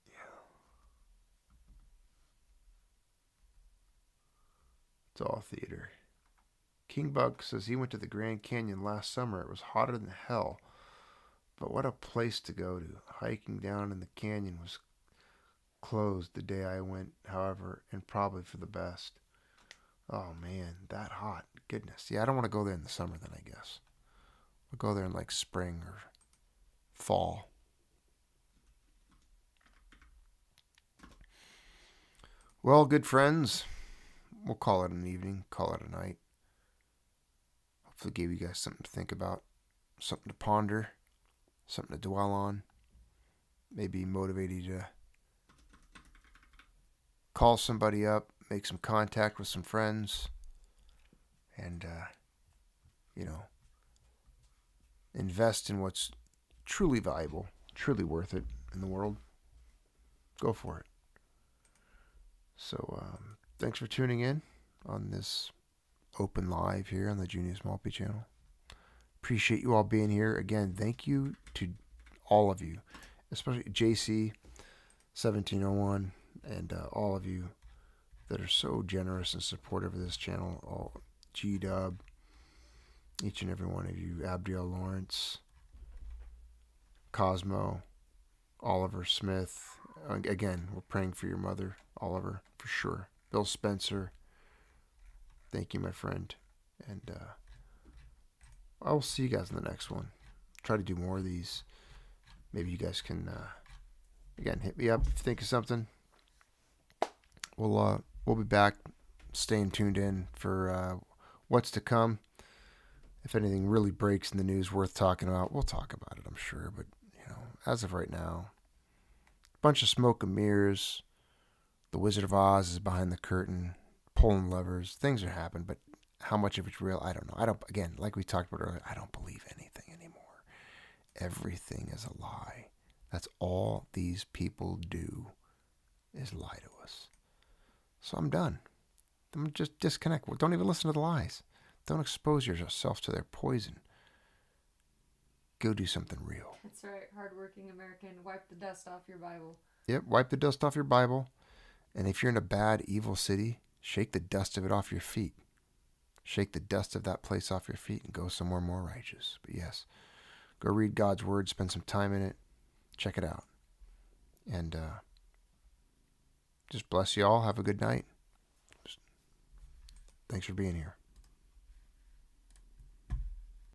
Yeah. It's all theater. King Buck says he went to the Grand Canyon last summer. It was hotter than hell. But what a place to go to. Hiking down in the canyon was closed the day I went, however, and probably for the best. Oh, man, that hot. Goodness. Yeah, I don't want to go there in the summer then, I guess. We'll go there in like spring or fall. Well, good friends, we'll call it an evening, call it a night. Hopefully gave you guys something to think about, something to ponder, something to dwell on. Maybe motivate you to call somebody up, make some contact with some friends, and, invest in what's truly valuable, truly worth it in the world. Go for it. So, thanks for tuning in on this open live here on the Junius Maltby Channel. Appreciate you all being here. Again, thank you to all of you, especially JC1701 and all of you that are so generous and supportive of this channel. All G-Dub, each and every one of you, Abdiel Lawrence, Cosmo, Oliver Smith. Again, we're praying for your mother, Oliver, for sure. Bill Spencer, thank you, my friend. And I will see you guys in the next one. Try to do more of these. Maybe you guys can, again, hit me up if you think of something. We'll be back, staying tuned in for what's to come. If anything really breaks in the news worth talking about, we'll talk about it, I'm sure. But, as of right now, bunch of smoke and mirrors. The Wizard of Oz is behind the curtain, pulling levers. Things are happening, but how much of it's real, I don't know. Again, like we talked about earlier, I don't believe anything anymore. Everything is a lie. That's all these people do is lie to us. So I'm done. I'm just disconnect. Don't even listen to the lies. Don't expose yourself to their poison. Go do something real. That's right. Hardworking American. Wipe the dust off your Bible. Yep, wipe the dust off your Bible. And if you're in a bad, evil city, shake the dust of it off your feet. Shake the dust of that place off your feet and go somewhere more righteous. But yes, go read God's Word, spend some time in it, check it out. And just bless you all. Have a good night. Thanks for being here.